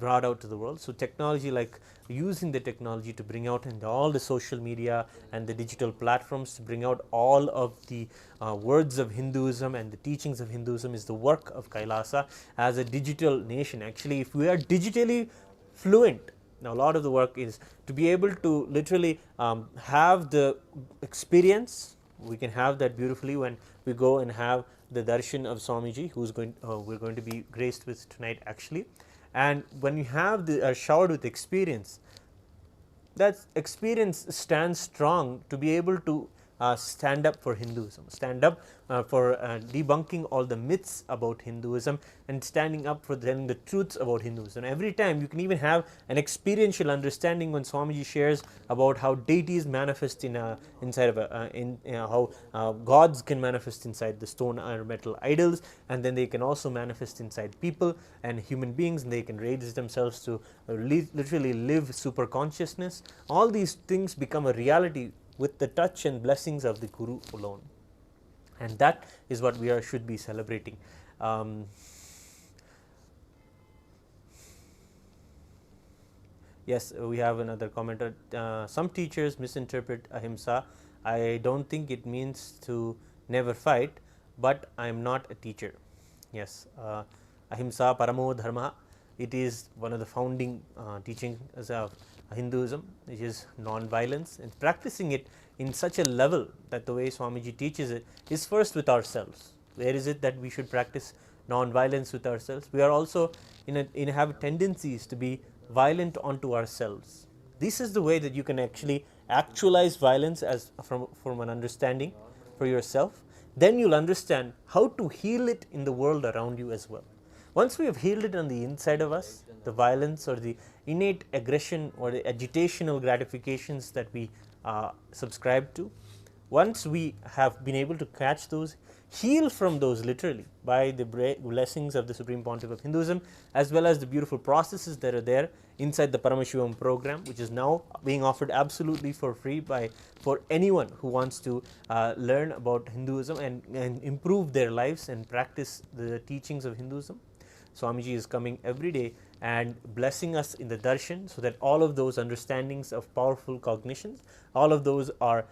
brought out to the world. So technology, like using the technology to bring out in all the social media and the digital platforms to bring out all of the words of Hinduism and the teachings of Hinduism is the work of Kailasa as a digital nation. Actually, if we are digitally fluent, now a lot of the work is to be able to literally have the experience. We can have that beautifully when we go and have the darshan of Swamiji, who's going we're going to be graced with tonight actually. And when you have the showered with experience, that experience stands strong to be able to stand up for Hinduism, stand up for debunking all the myths about Hinduism and standing up for telling the truths about Hinduism. Every time you can even have an experiential understanding when Swamiji shares about how deities manifest in inside of how gods can manifest inside the stone or metal idols, and then they can also manifest inside people and human beings, and they can raise themselves to literally live super consciousness. All these things become a reality with the touch and blessings of the Guru alone, and that is what we should be celebrating. Yes, we have another commenter. Some teachers misinterpret ahimsa. I don't think it means to never fight, but I am not a teacher. Yes, ahimsa paramo dharma. It is one of the founding teachings of Hinduism, which is non-violence, and practicing it in such a level that the way Swamiji teaches it is first with ourselves. Where is it that we should practice non-violence with ourselves? We are also have tendencies to be violent onto ourselves. This is the way that you can actually actualize violence as from an understanding for yourself. Then you'll understand how to heal it in the world around you as well. Once we have healed it on the inside of us, the violence or the innate aggression or the agitational gratifications that we subscribe to, once we have been able to catch those, heal from those literally by the blessings of the Supreme Pontiff of Hinduism, as well as the beautiful processes that are there inside the Paramashivam program, which is now being offered absolutely for free for anyone who wants to learn about Hinduism and improve their lives and practice the teachings of Hinduism. Swamiji is coming every day and blessing us in the darshan, so that all of those understandings of powerful cognitions, all of those are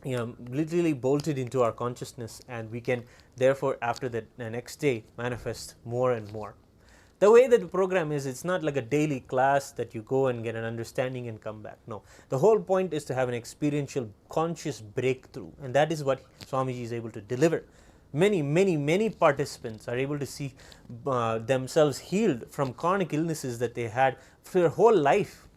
literally bolted into our consciousness, and we can therefore after the next day manifest more and more. The way that the program is, it's not like a daily class that you go and get an understanding and come back. No, the whole point is to have an experiential conscious breakthrough, and that is what Swamiji is able to deliver. Many participants are able to see themselves healed from chronic illnesses that they had for their whole life.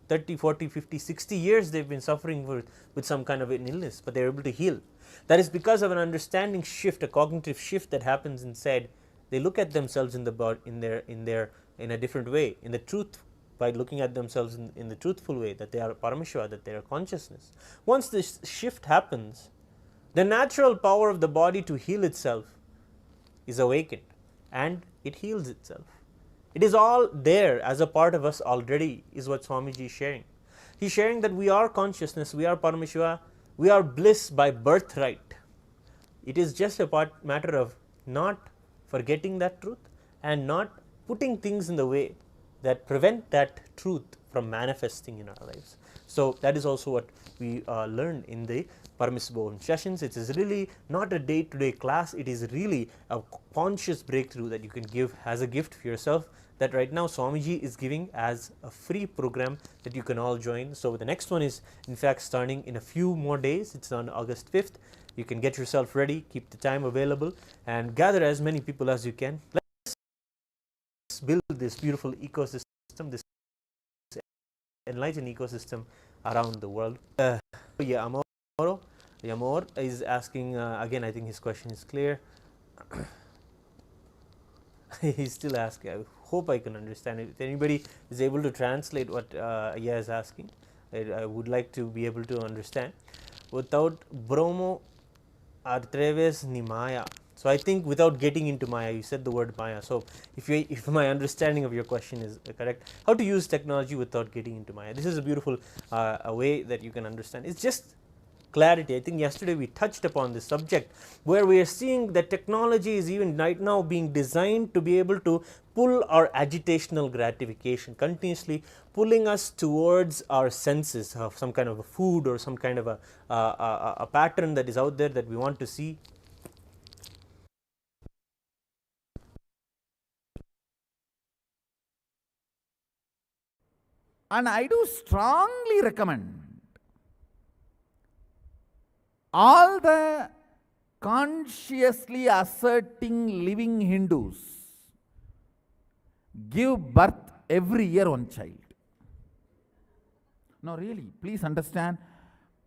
30, 40, 50, 60 years they've been suffering with some kind of an illness, but they're able to heal. That is because of an understanding shift, a cognitive shift that happens inside. They look at themselves in the body, in a different way, in the truth, by looking at themselves in the truthful way, that they are Paramashiva, that they are consciousness. Once this shift happens, the natural power of the body to heal itself is awakened, and it heals itself. It is all there as a part of us already, is what Swamiji is sharing. He is sharing that we are consciousness, we are Paramashiva, we are bliss by birthright. It is just a matter of not forgetting that truth and not putting things in the way that prevent that truth from manifesting in our lives. So that is also what we learn in the Paramashivam sessions. It is really not a day-to-day class. It is really a conscious breakthrough that you can give as a gift for yourself, that right now Swamiji is giving as a free program that you can all join. So the next one is in fact starting in a few more days. It's on August 5th. You can get yourself ready, keep the time available, and gather as many people as you can. Let's build this beautiful ecosystem, this enlightened ecosystem around the world. Yeah, I'm Yamor is asking, again, I think his question is clear. He's still asking. I hope I can understand it. If anybody is able to translate what Aya is asking, I would like to be able to understand. Without Bromo Atreves ni Maya. So I think without getting into Maya, you said the word Maya. So if my understanding of your question is correct, how to use technology without getting into Maya. This is a beautiful a way that you can understand. It's just clarity. I think yesterday we touched upon this subject where we are seeing that technology is even right now being designed to be able to pull our agitational gratification, continuously pulling us towards our senses of some kind of a food or some kind of a pattern that is out there that we want to see. And I do strongly recommend all the consciously asserting living Hindus give birth every year one child. No, really, please understand.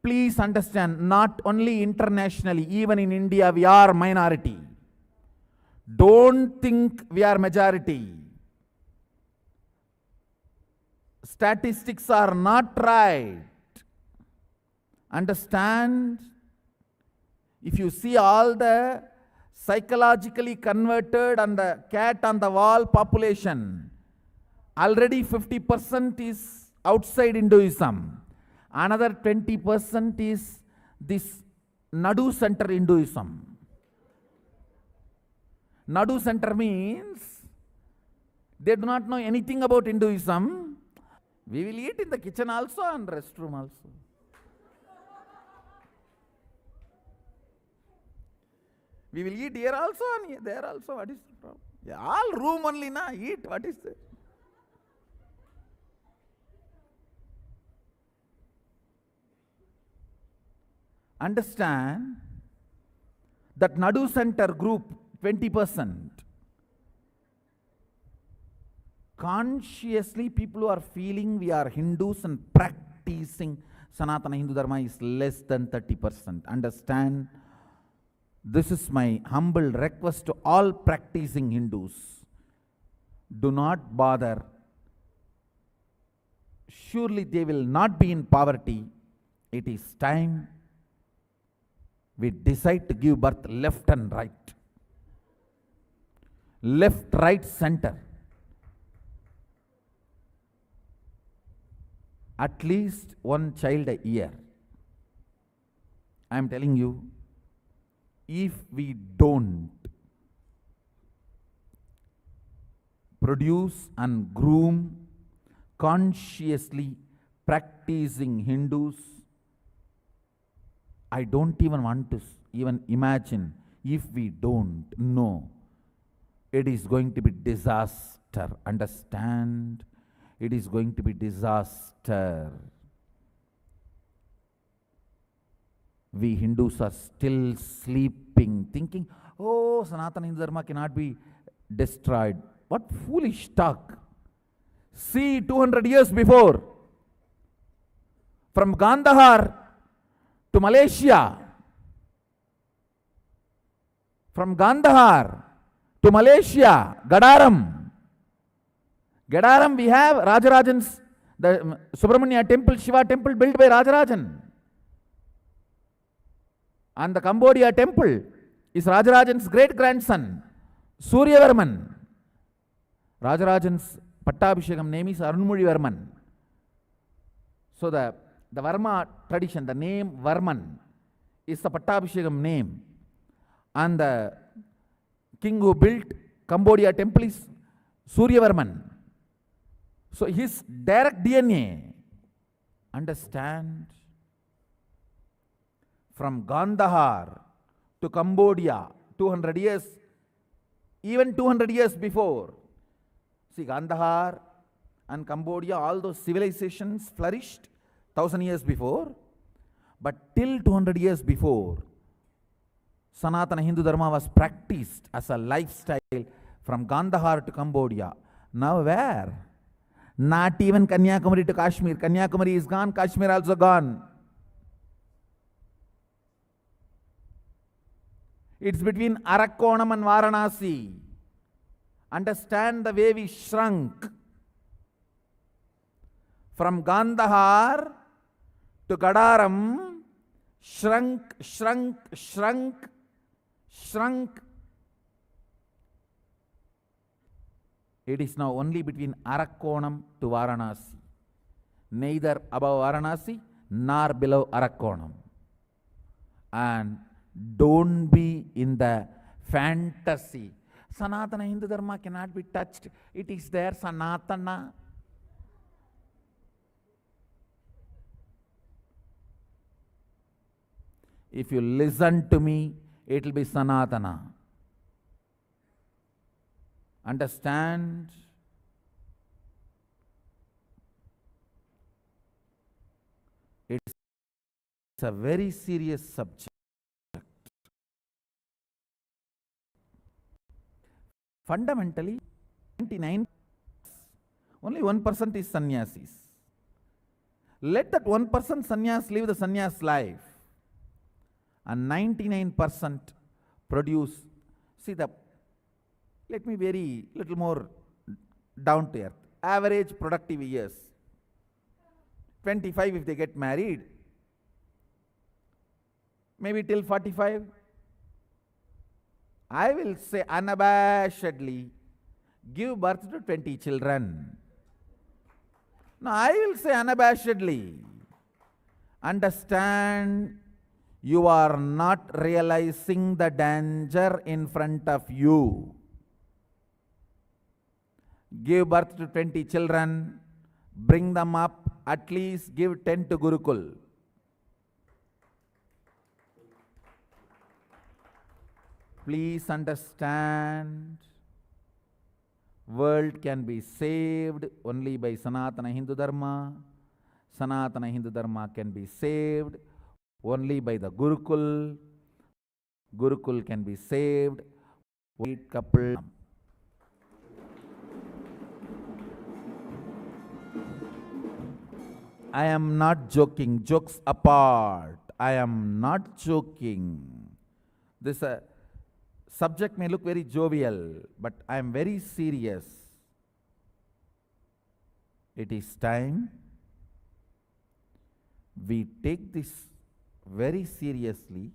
Please understand, not only internationally, even in India, we are minority. Don't think we are majority. Statistics are not right. Understand? If you see all the psychologically converted and the cat on the wall population, already 50% is outside Hinduism. Another 20% is this Nadu Center Hinduism. Nadu Center means they do not know anything about Hinduism. We will eat in the kitchen also and restroom also. We will eat here also and there also. What is the problem? Yeah, all room only na eat. What is that? Understand that Nadu Center group 20%. Consciously people who are feeling we are Hindus and practicing Sanatana Hindu Dharma is less than 30%. Understand? This is my humble request to all practicing Hindus. Do not bother. Surely they will not be in poverty. It is time we decide to give birth left and right. Left, right, center. At least one child a year. I am telling you, if we don't produce and groom consciously practicing Hindus, I don't even want to even imagine. If we don't know, it is going to be disaster. Understand? It is going to be disaster. We Hindus are still sleeping, thinking, oh, Sanatana Hindu Dharma cannot be destroyed. What foolish talk. See, 200 years before, from Kandahar to Malaysia, from Kandahar to Malaysia, Gadaram, we have Rajarajan's, the Subramania temple, Shiva temple built by Rajarajan. And the Cambodia temple is Rajarajan's great grandson, Suryavarman. Rajarajan's Pattabhishekam name is Arunmozhivarman. So the Varma tradition, the name Varman is the Pattabhishekam name. And the king who built Cambodia temple is Suryavarman. So his direct DNA, understand? From Kandahar to Cambodia, 200 years, even 200 years before. See, Kandahar and Cambodia, all those civilizations flourished 1000 years before. But till 200 years before, Sanatana Hindu Dharma was practiced as a lifestyle from Kandahar to Cambodia. Now where? Not even Kanyakumari to Kashmir. Kanyakumari is gone, Kashmir also gone. It's between Arakonam and Varanasi. Understand the way we shrunk from Gandhar to Gadaram, shrunk, shrunk, shrunk, shrunk. It is now only between Arakonam to Varanasi. Neither above Varanasi nor below Arakonam. And don't be in the fantasy. Sanatana Hindu Dharma cannot be touched. It is there, Sanatana. If you listen to me, it will be Sanatana. Understand? It's a very serious subject. Fundamentally, 99, only 1% is sannyasis. Let that 1% sannyas live the sannyas life, and 99% produce. See the, let me very little more down to earth. Average productive years, 25 if they get married, maybe till 45. I will say unabashedly, give birth to 20 children. No, I will say unabashedly, understand you are not realizing the danger in front of you. Give birth to 20 children, bring them up, at least give 10 to Gurukul. Please understand, world can be saved only by Sanatana Hindu Dharma. Sanatana Hindu Dharma can be saved only by the Gurukul. Gurukul can be saved only by couple. I am not joking. Jokes apart, I am not joking. This subject may look very jovial, but I am very serious. It is time we take this very seriously,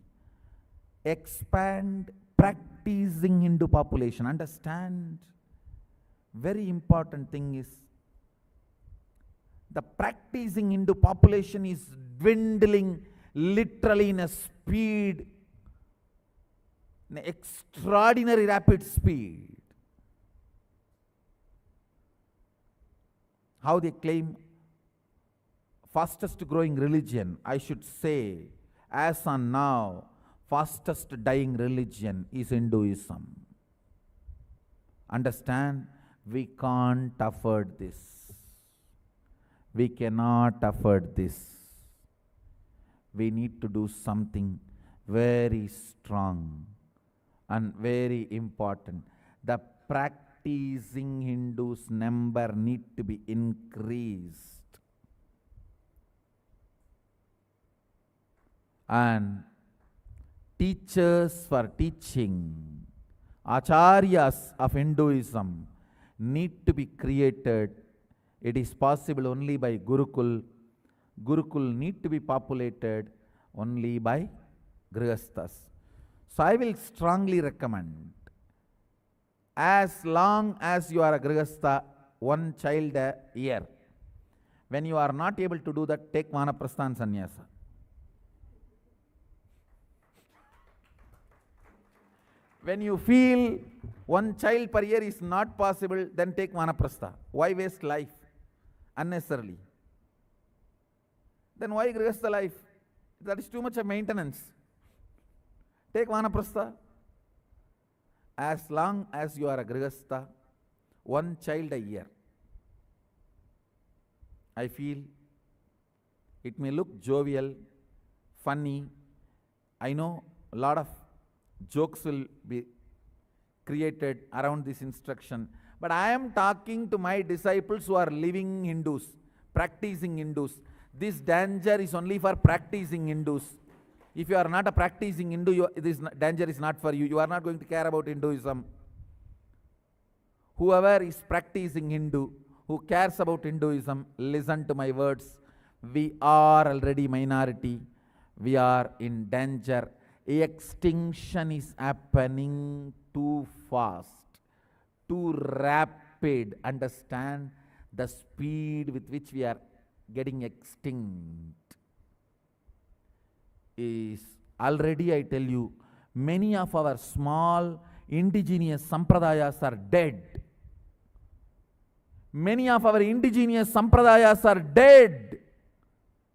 expand practicing Hindu population. Understand, very important thing is, the practicing Hindu population is dwindling literally in a speed, in an extraordinary rapid speed. How they claim fastest growing religion, I should say, as on now, fastest dying religion is Hinduism. Understand, we can't afford this. We cannot afford this. We need to do something very strong and very important. The practicing Hindus number need to be increased. And teachers for teaching, acharyas of Hinduism need to be created. It is possible only by Gurukul. Gurukul need to be populated only by Grihasthas. So I will strongly recommend, as long as you are a Grihastha, one child a year. When you are not able to do that, take Vanaprastha and Sannyasa. When you feel one child per year is not possible, then take Vanaprastha. Why waste life unnecessarily? Then why Grihastha life? That is too much of maintenance. Take Vanaprastha. As long as you are a Grihastha, one child a year. I feel it may look jovial, funny. I know a lot of jokes will be created around this instruction. But I am talking to my disciples who are living Hindus, practicing Hindus. This danger is only for practicing Hindus. If you are not a practicing Hindu, this danger is not for you. You are not going to care about Hinduism. Whoever is practicing Hindu, who cares about Hinduism, listen to my words. We are already minority. We are in danger. Extinction is happening too fast, too rapid. Understand the speed with which we are getting extinct is already, I tell you, many of our small indigenous sampradayas are dead. Many of our indigenous sampradayas are dead.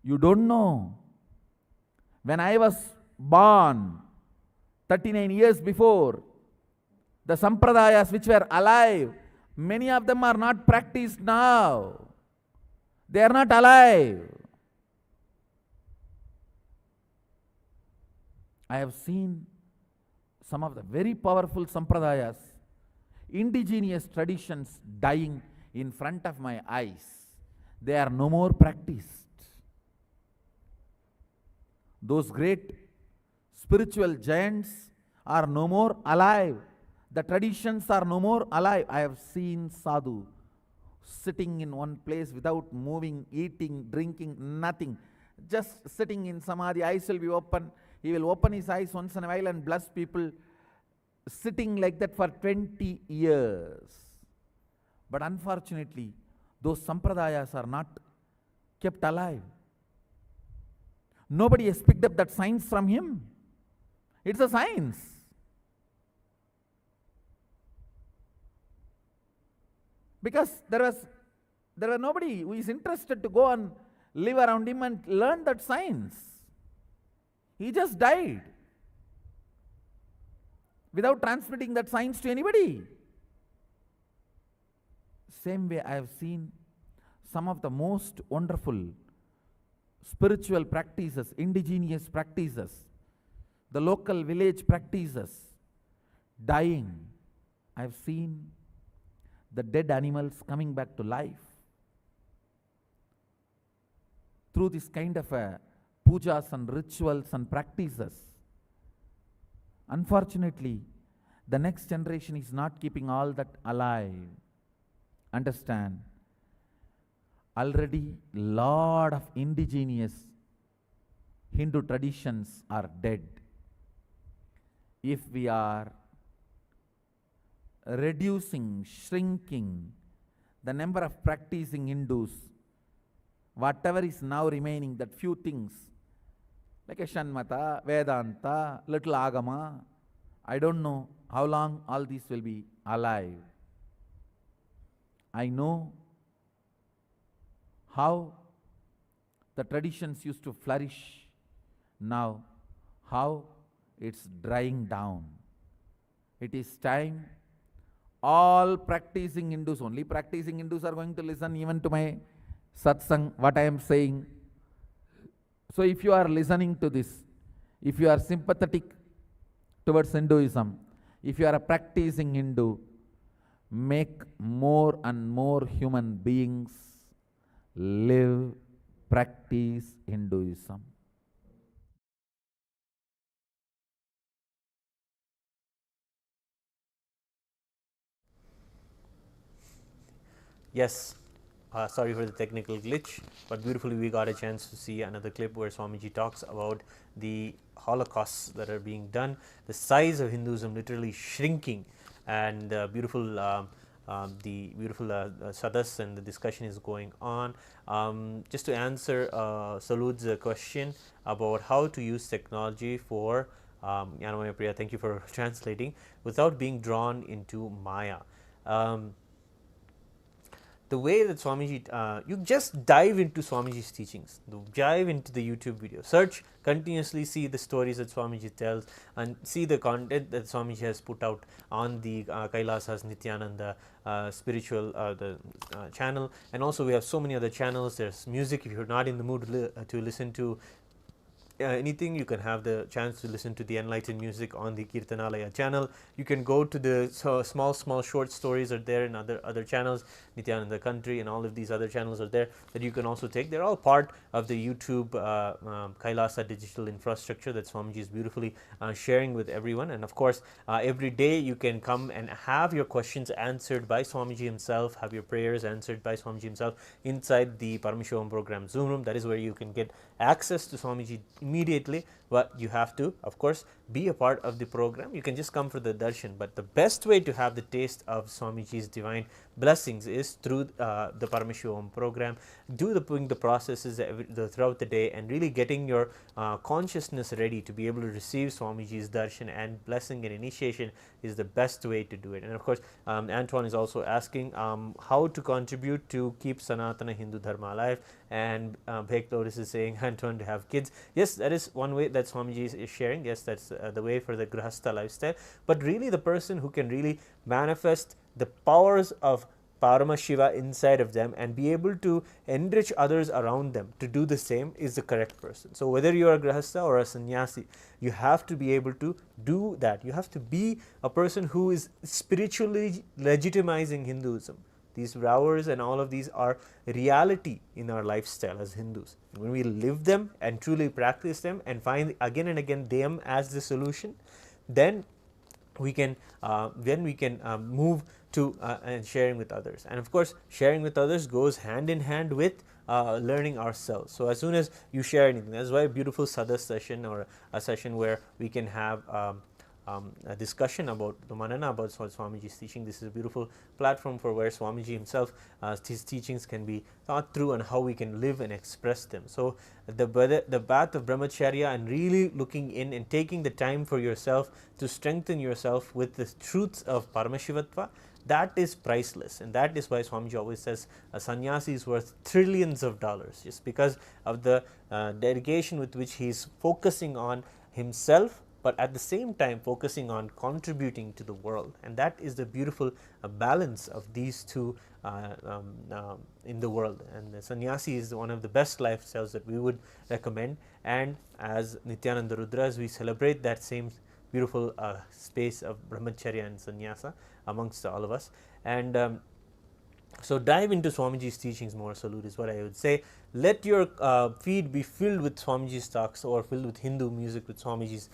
You don't know. When I was born 39 years before, the sampradayas which were alive, many of them are not practiced now. They are not alive. I have seen some of the very powerful sampradayas, indigenous traditions dying in front of my eyes. They are no more practiced. Those great spiritual giants are no more alive. The traditions are no more alive. I have seen sadhu sitting in one place without moving, eating, drinking, nothing. Just sitting in samadhi, eyes will be open. He will open his eyes once in a while and bless people, sitting like that for 20 years. But unfortunately, those sampradayas are not kept alive. Nobody has picked up that science from him. It's a science. Because there was nobody who is interested to go and live around him and learn that science. He just died without transmitting that science to anybody. Same way I have seen some of the most wonderful spiritual practices, indigenous practices, the local village practices dying. I have seen the dead animals coming back to life through this kind of pujas and rituals and practices. Unfortunately, the next generation is not keeping all that alive. Understand, already lot of indigenous Hindu traditions are dead. If we are reducing, shrinking the number of practicing Hindus, whatever is now remaining, that few things, like a Shanmata, Vedanta, little Agama, I don't know how long all these will be alive. I know how the traditions used to flourish, now how it's drying down. It is time all practicing Hindus, only practicing Hindus are going to listen even to my satsang, what I am saying. So if you are listening to this, if you are sympathetic towards Hinduism, if you are a practicing Hindu, make more and more human beings live, practice Hinduism. Yes, sorry for the technical glitch, but beautifully we got a chance to see another clip where Swamiji talks about the holocausts that are being done, the size of Hinduism literally shrinking, and the beautiful sadas and the discussion is going on. Just to answer Salud's question about how to use technology for Yanamaya Priya, thank you for translating, without being drawn into Maya. The way that Swamiji, you just dive into Swamiji's teachings, dive into the YouTube video, search, continuously see the stories that Swamiji tells, and see the content that Swamiji has put out on the Kailasa's Nithyananda spiritual channel. And also we have so many other channels. There's music if you're not in the mood to listen to anything, you can have the chance to listen to the enlightened music on the Kirtanalaya channel. You can go to the small short stories are there in other channels. Nityananda Country and all of these other channels are there that you can also take. They're all part of the YouTube Kailasa digital infrastructure that Swamiji is beautifully sharing with everyone. And of course, every day you can come and have your questions answered by Swamiji himself, have your prayers answered by Swamiji himself inside the Paramashivam program Zoom room. That is where you can get access to Swamiji immediately, but you have to, of course, be a part of the program. You can just come for the darshan, but the best way to have the taste of Swamiji's divine blessings is through the Paramashivam program. Doing the processes throughout the day and really getting your consciousness ready to be able to receive Swamiji's darshan and blessing and initiation is the best way to do it. And of course, Antoine is also asking how to contribute to keep Sanatana Hindu Dharma alive, and Bhek Lotus is saying, Antoine, to have kids. Yes, that is one way that Swamiji is sharing. Yes, that's the way for the Grahastha lifestyle. But really, the person who can really manifest the powers of Paramashiva inside of them and be able to enrich others around them to do the same is the correct person. So whether you are a Grahastha or a sannyasi, you have to be able to do that. You have to be a person who is spiritually legitimizing Hinduism. These vows and all of these are reality in our lifestyle as Hindus. When we live them and truly practice them and find again and again them as the solution, then we can move to and sharing with others. And of course, sharing with others goes hand in hand with learning ourselves. So as soon as you share anything, that's why a beautiful sadhana session or a session where we can have a discussion about the manana about Swamiji's teaching. This is a beautiful platform for where Swamiji himself, his teachings can be thought through and how we can live and express them. So the path of brahmacharya and really looking in and taking the time for yourself to strengthen yourself with the truths of Paramashivatva, that is priceless. And that is why Swamiji always says a sannyasi is worth trillions of dollars, just because of the dedication with which he is focusing on himself, but at the same time focusing on contributing to the world. And that is the beautiful balance of these two in the world. And the sannyasi is one of the best lifestyles that we would recommend. And as Nityananda Rudras, we celebrate that same beautiful space of brahmacharya and sannyasa amongst all of us. And so dive into Swamiji's teachings more, Salute, is what I would say. Let your feed be filled with Swamiji's talks or filled with Hindu music, with Swamiji's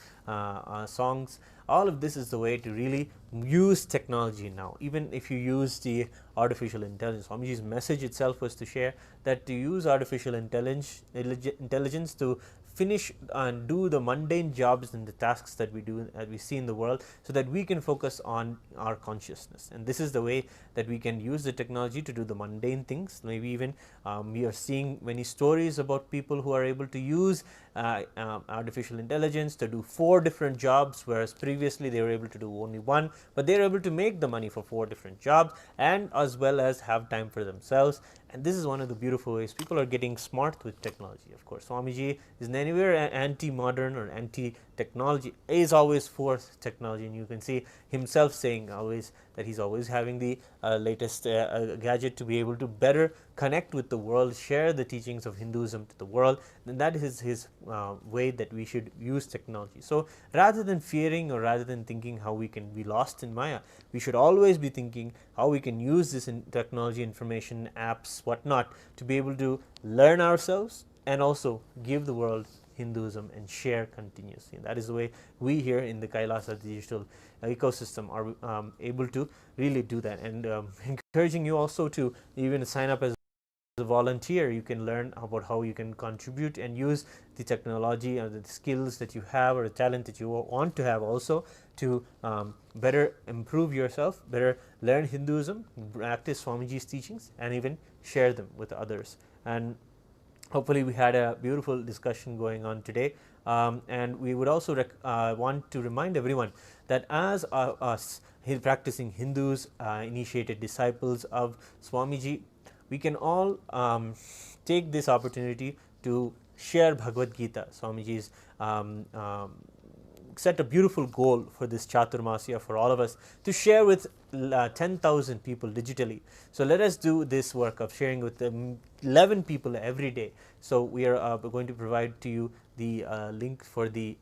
songs. All of this is the way to really use technology now. Even if you use the artificial intelligence, Swamiji's message itself was to share that to use artificial intelligence to finish and do the mundane jobs and the tasks that we do, we see in the world, so that we can focus on our consciousness. And this is the way that we can use the technology to do the mundane things. Maybe even we are seeing many stories about people who are able to use artificial intelligence to do 4 different jobs, whereas previously they were able to do only one, but they are able to make the money for 4 different jobs and as well as have time for themselves. And this is one of the beautiful ways people are getting smart with technology. Of course, Swamiji isn't anywhere anti-modern or anti-technology. He is always for technology, and you can see himself saying always that he's always having the latest gadget to be able to better connect with the world, share the teachings of Hinduism to the world. And that is his way that we should use technology. So rather than fearing or rather than thinking how we can be lost in Maya, we should always be thinking how we can use this in technology, information, apps, whatnot, to be able to learn ourselves and also give the world Hinduism and share continuously. And that is the way we here in the Kailasa digital ecosystem are able to really do that. And encouraging you also to even sign up as a volunteer. You can learn about how you can contribute and use the technology and the skills that you have or the talent that you want to have also to better improve yourself, better learn Hinduism, practice Swamiji's teachings, and even share them with others. And hopefully we had a beautiful discussion going on today, and we would also want to remind everyone that as us practicing Hindus, initiated disciples of Swamiji, we can all take this opportunity to share Bhagavad Gita, Swamiji's set a beautiful goal for this Chaturmasya for all of us to share with 10,000 people digitally. So let us do this work of sharing with 11 people every day. So we are going to provide to you the link for the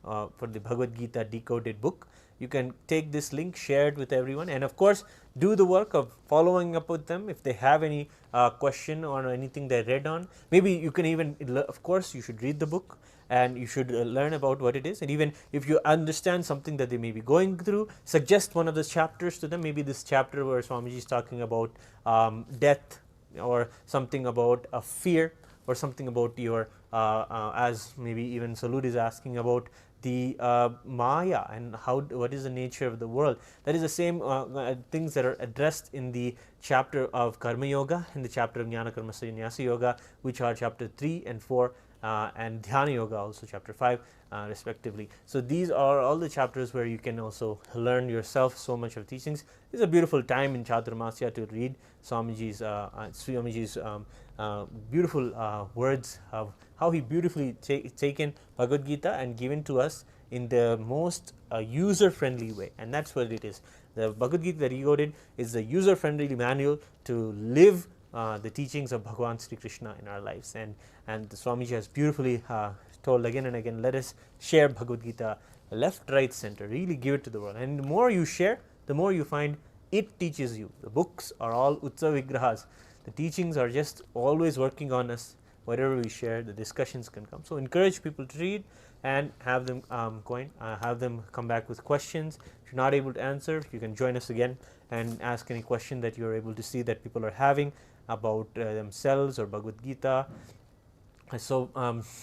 Bhagavad Gita decoded book. You can take this link, share it with everyone, and of course do the work of following up with them if they have any question or anything they read on. Maybe you can even, of course you should read the book and you should learn about what it is, and even if you understand something that they may be going through, suggest one of the chapters to them. Maybe this chapter where Swamiji is talking about death, or something about a fear, or something about your as maybe even Salud is asking about the Maya and what is the nature of the world. That is the same things that are addressed in the chapter of Karma Yoga, in the chapter of Jnana Karma Sannyasa Yoga, which are chapter 3 and 4, and Dhyana Yoga also chapter 5 respectively. So these are all the chapters where you can also learn yourself so much of teachings. It's a beautiful time in Chaturmasya to read Swamiji's beautiful words of how he beautifully taken Bhagavad Gita and given to us in the most user-friendly way, and that's what it is. The Bhagavad Gita that he quoted is the user-friendly manual to live the teachings of Bhagavan Sri Krishna in our lives, and the Swamiji has beautifully told again and again, let us share Bhagavad Gita left, right, center, really give it to the world, and the more you share, the more you find it teaches you. The books are all Utsav Vigrahas. The teachings are just always working on us. Whatever we share, the discussions can come. So encourage people to read and have them have them come back with questions. If you're not able to answer, you can join us again and ask any question that you're able to see that people are having about themselves or Bhagavad Gita. So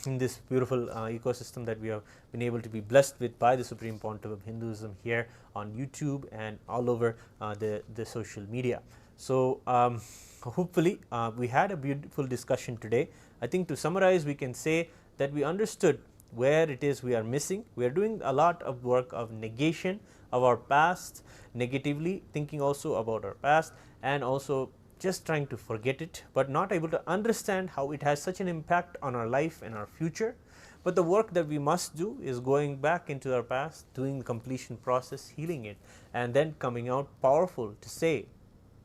in this beautiful ecosystem that we have been able to be blessed with by the Supreme Pontiff of Hinduism here on YouTube and all over the social media. So hopefully we had a beautiful discussion today. I think to summarize, we can say that we understood where it is we are missing. We are doing a lot of work of negation of our past, negatively thinking also about our past, and also just trying to forget it, but not able to understand how it has such an impact on our life and our future. But the work that we must do is going back into our past, doing the completion process, healing it, and then coming out powerful to say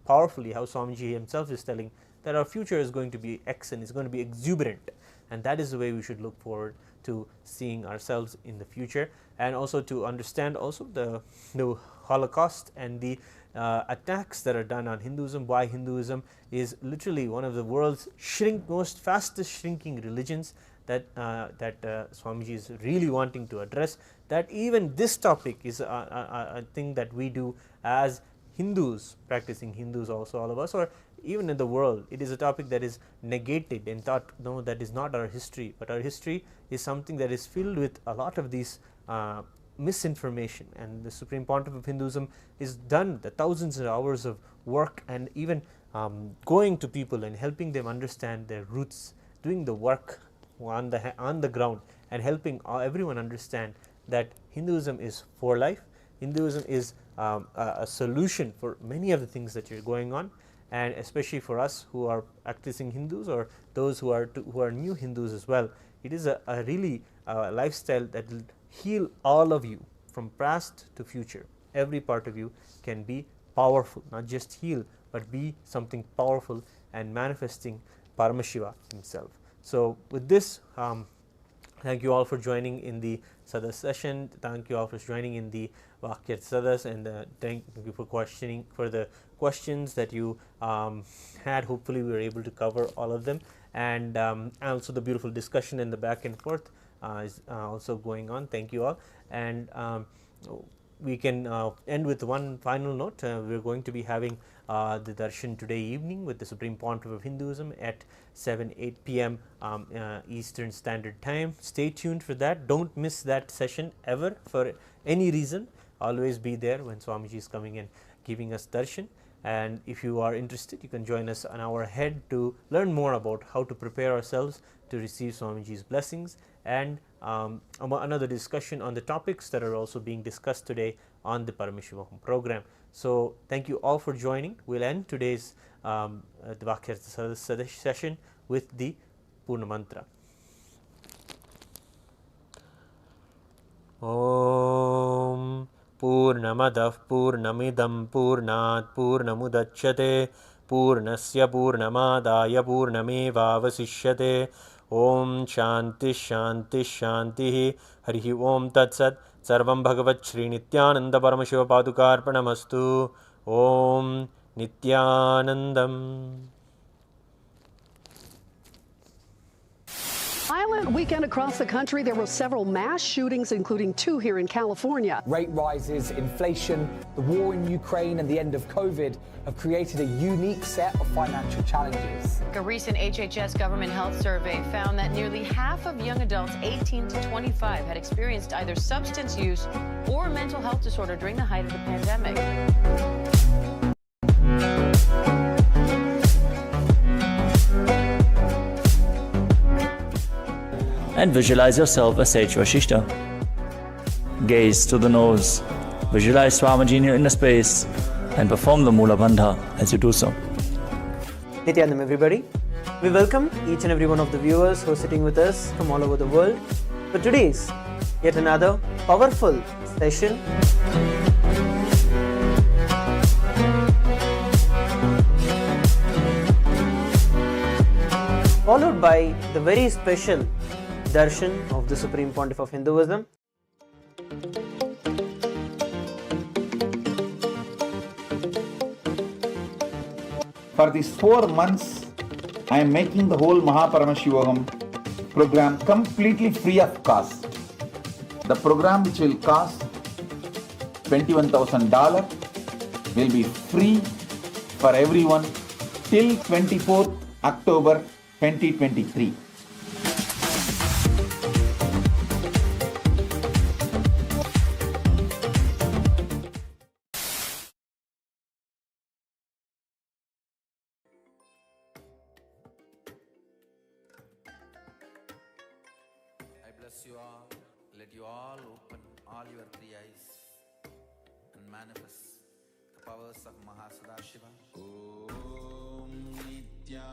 powerfully how Swamiji himself is telling that our future is going to be excellent, it's going to be exuberant, and that is the way we should look forward to seeing ourselves in the future, and also to understand also the Holocaust and the attacks that are done on Hinduism, why Hinduism is literally one of the world's most fastest shrinking religions, that Swamiji is really wanting to address, that even this topic is a thing that we do as Hindus, practicing Hindus also, all of us, or even in the world, it is a topic that is negated and thought, no, that is not our history, but our history is something that is filled with a lot of these misinformation, and the Supreme Pontiff of Hinduism is done the thousands of hours of work, and even going to people and helping them understand their roots, doing the work on the ground, and helping everyone understand that Hinduism is for life. Hinduism is a solution for many of the things that are going on, and especially for us who are practicing Hindus, or those who are new Hindus as well. It is a really lifestyle that will heal all of you from past to future. Every part of you can be powerful, not just heal, but be something powerful and manifesting Paramashiva himself. So with this, thank you all for joining in the Sadas session. Thank you all for joining in the Vakyat Sadas, and thank you for the questions that you had. Hopefully we were able to cover all of them, and also the beautiful discussion in the back and forth is also going on. Thank you all, and we can end with one final note. We're going to be having the darshan today evening with the Supreme Pontiff of Hinduism at 7-8 p.m. Eastern Standard Time. Stay tuned for that. Don't miss that session ever for any reason. Always be there when Swamiji is coming and giving us darshan. And if you are interested, you can join us an hour ahead to learn more about how to prepare ourselves to receive Swamiji's blessings, and another discussion on the topics that are also being discussed today on the Paramashivam program. So thank you all for joining. We'll end today's Vakyartha session with the Purna Mantra. ॐ पूर्णमदः पूर्णमिदं पूर्णात् पूर्णमुदच्यते पूर्णस्य पूर्णमादाय पूर्णमेवावशिष्यते ॐ शान्तिः शान्तिः शान्तिः हरिः ॐ तत्सत् सर्वं भगवत् श्री नित्यानंद परमशिवपादुकार्पणमस्तु ॐ नित्यानन्दम्. Violent weekend across the country. There were several mass shootings, including 2 here in California. Rate rises, inflation, the war in Ukraine and the end of COVID have created a unique set of financial challenges. A recent HHS government health survey found that nearly half of young adults 18 to 25 had experienced either substance use or a mental health disorder during the height of the pandemic. And visualize yourself as Sage Vashishta. Gaze to the nose, visualize Swamiji in your inner space, and perform the Mula Bandha as you do so. Nityanam, everybody. We welcome each and every one of the viewers who are sitting with us from all over the world for today's yet another powerful session. Followed by the very special darshan of the Supreme Pontiff of Hinduism. For these 4 months, I am making the whole Paramashivam program completely free of cost. The program, which will cost $21,000, will be free for everyone till 24th October 2023. I bless you all. Let you all open all your 3 eyes and manifest the powers of Mahasadashiva. Om Nitya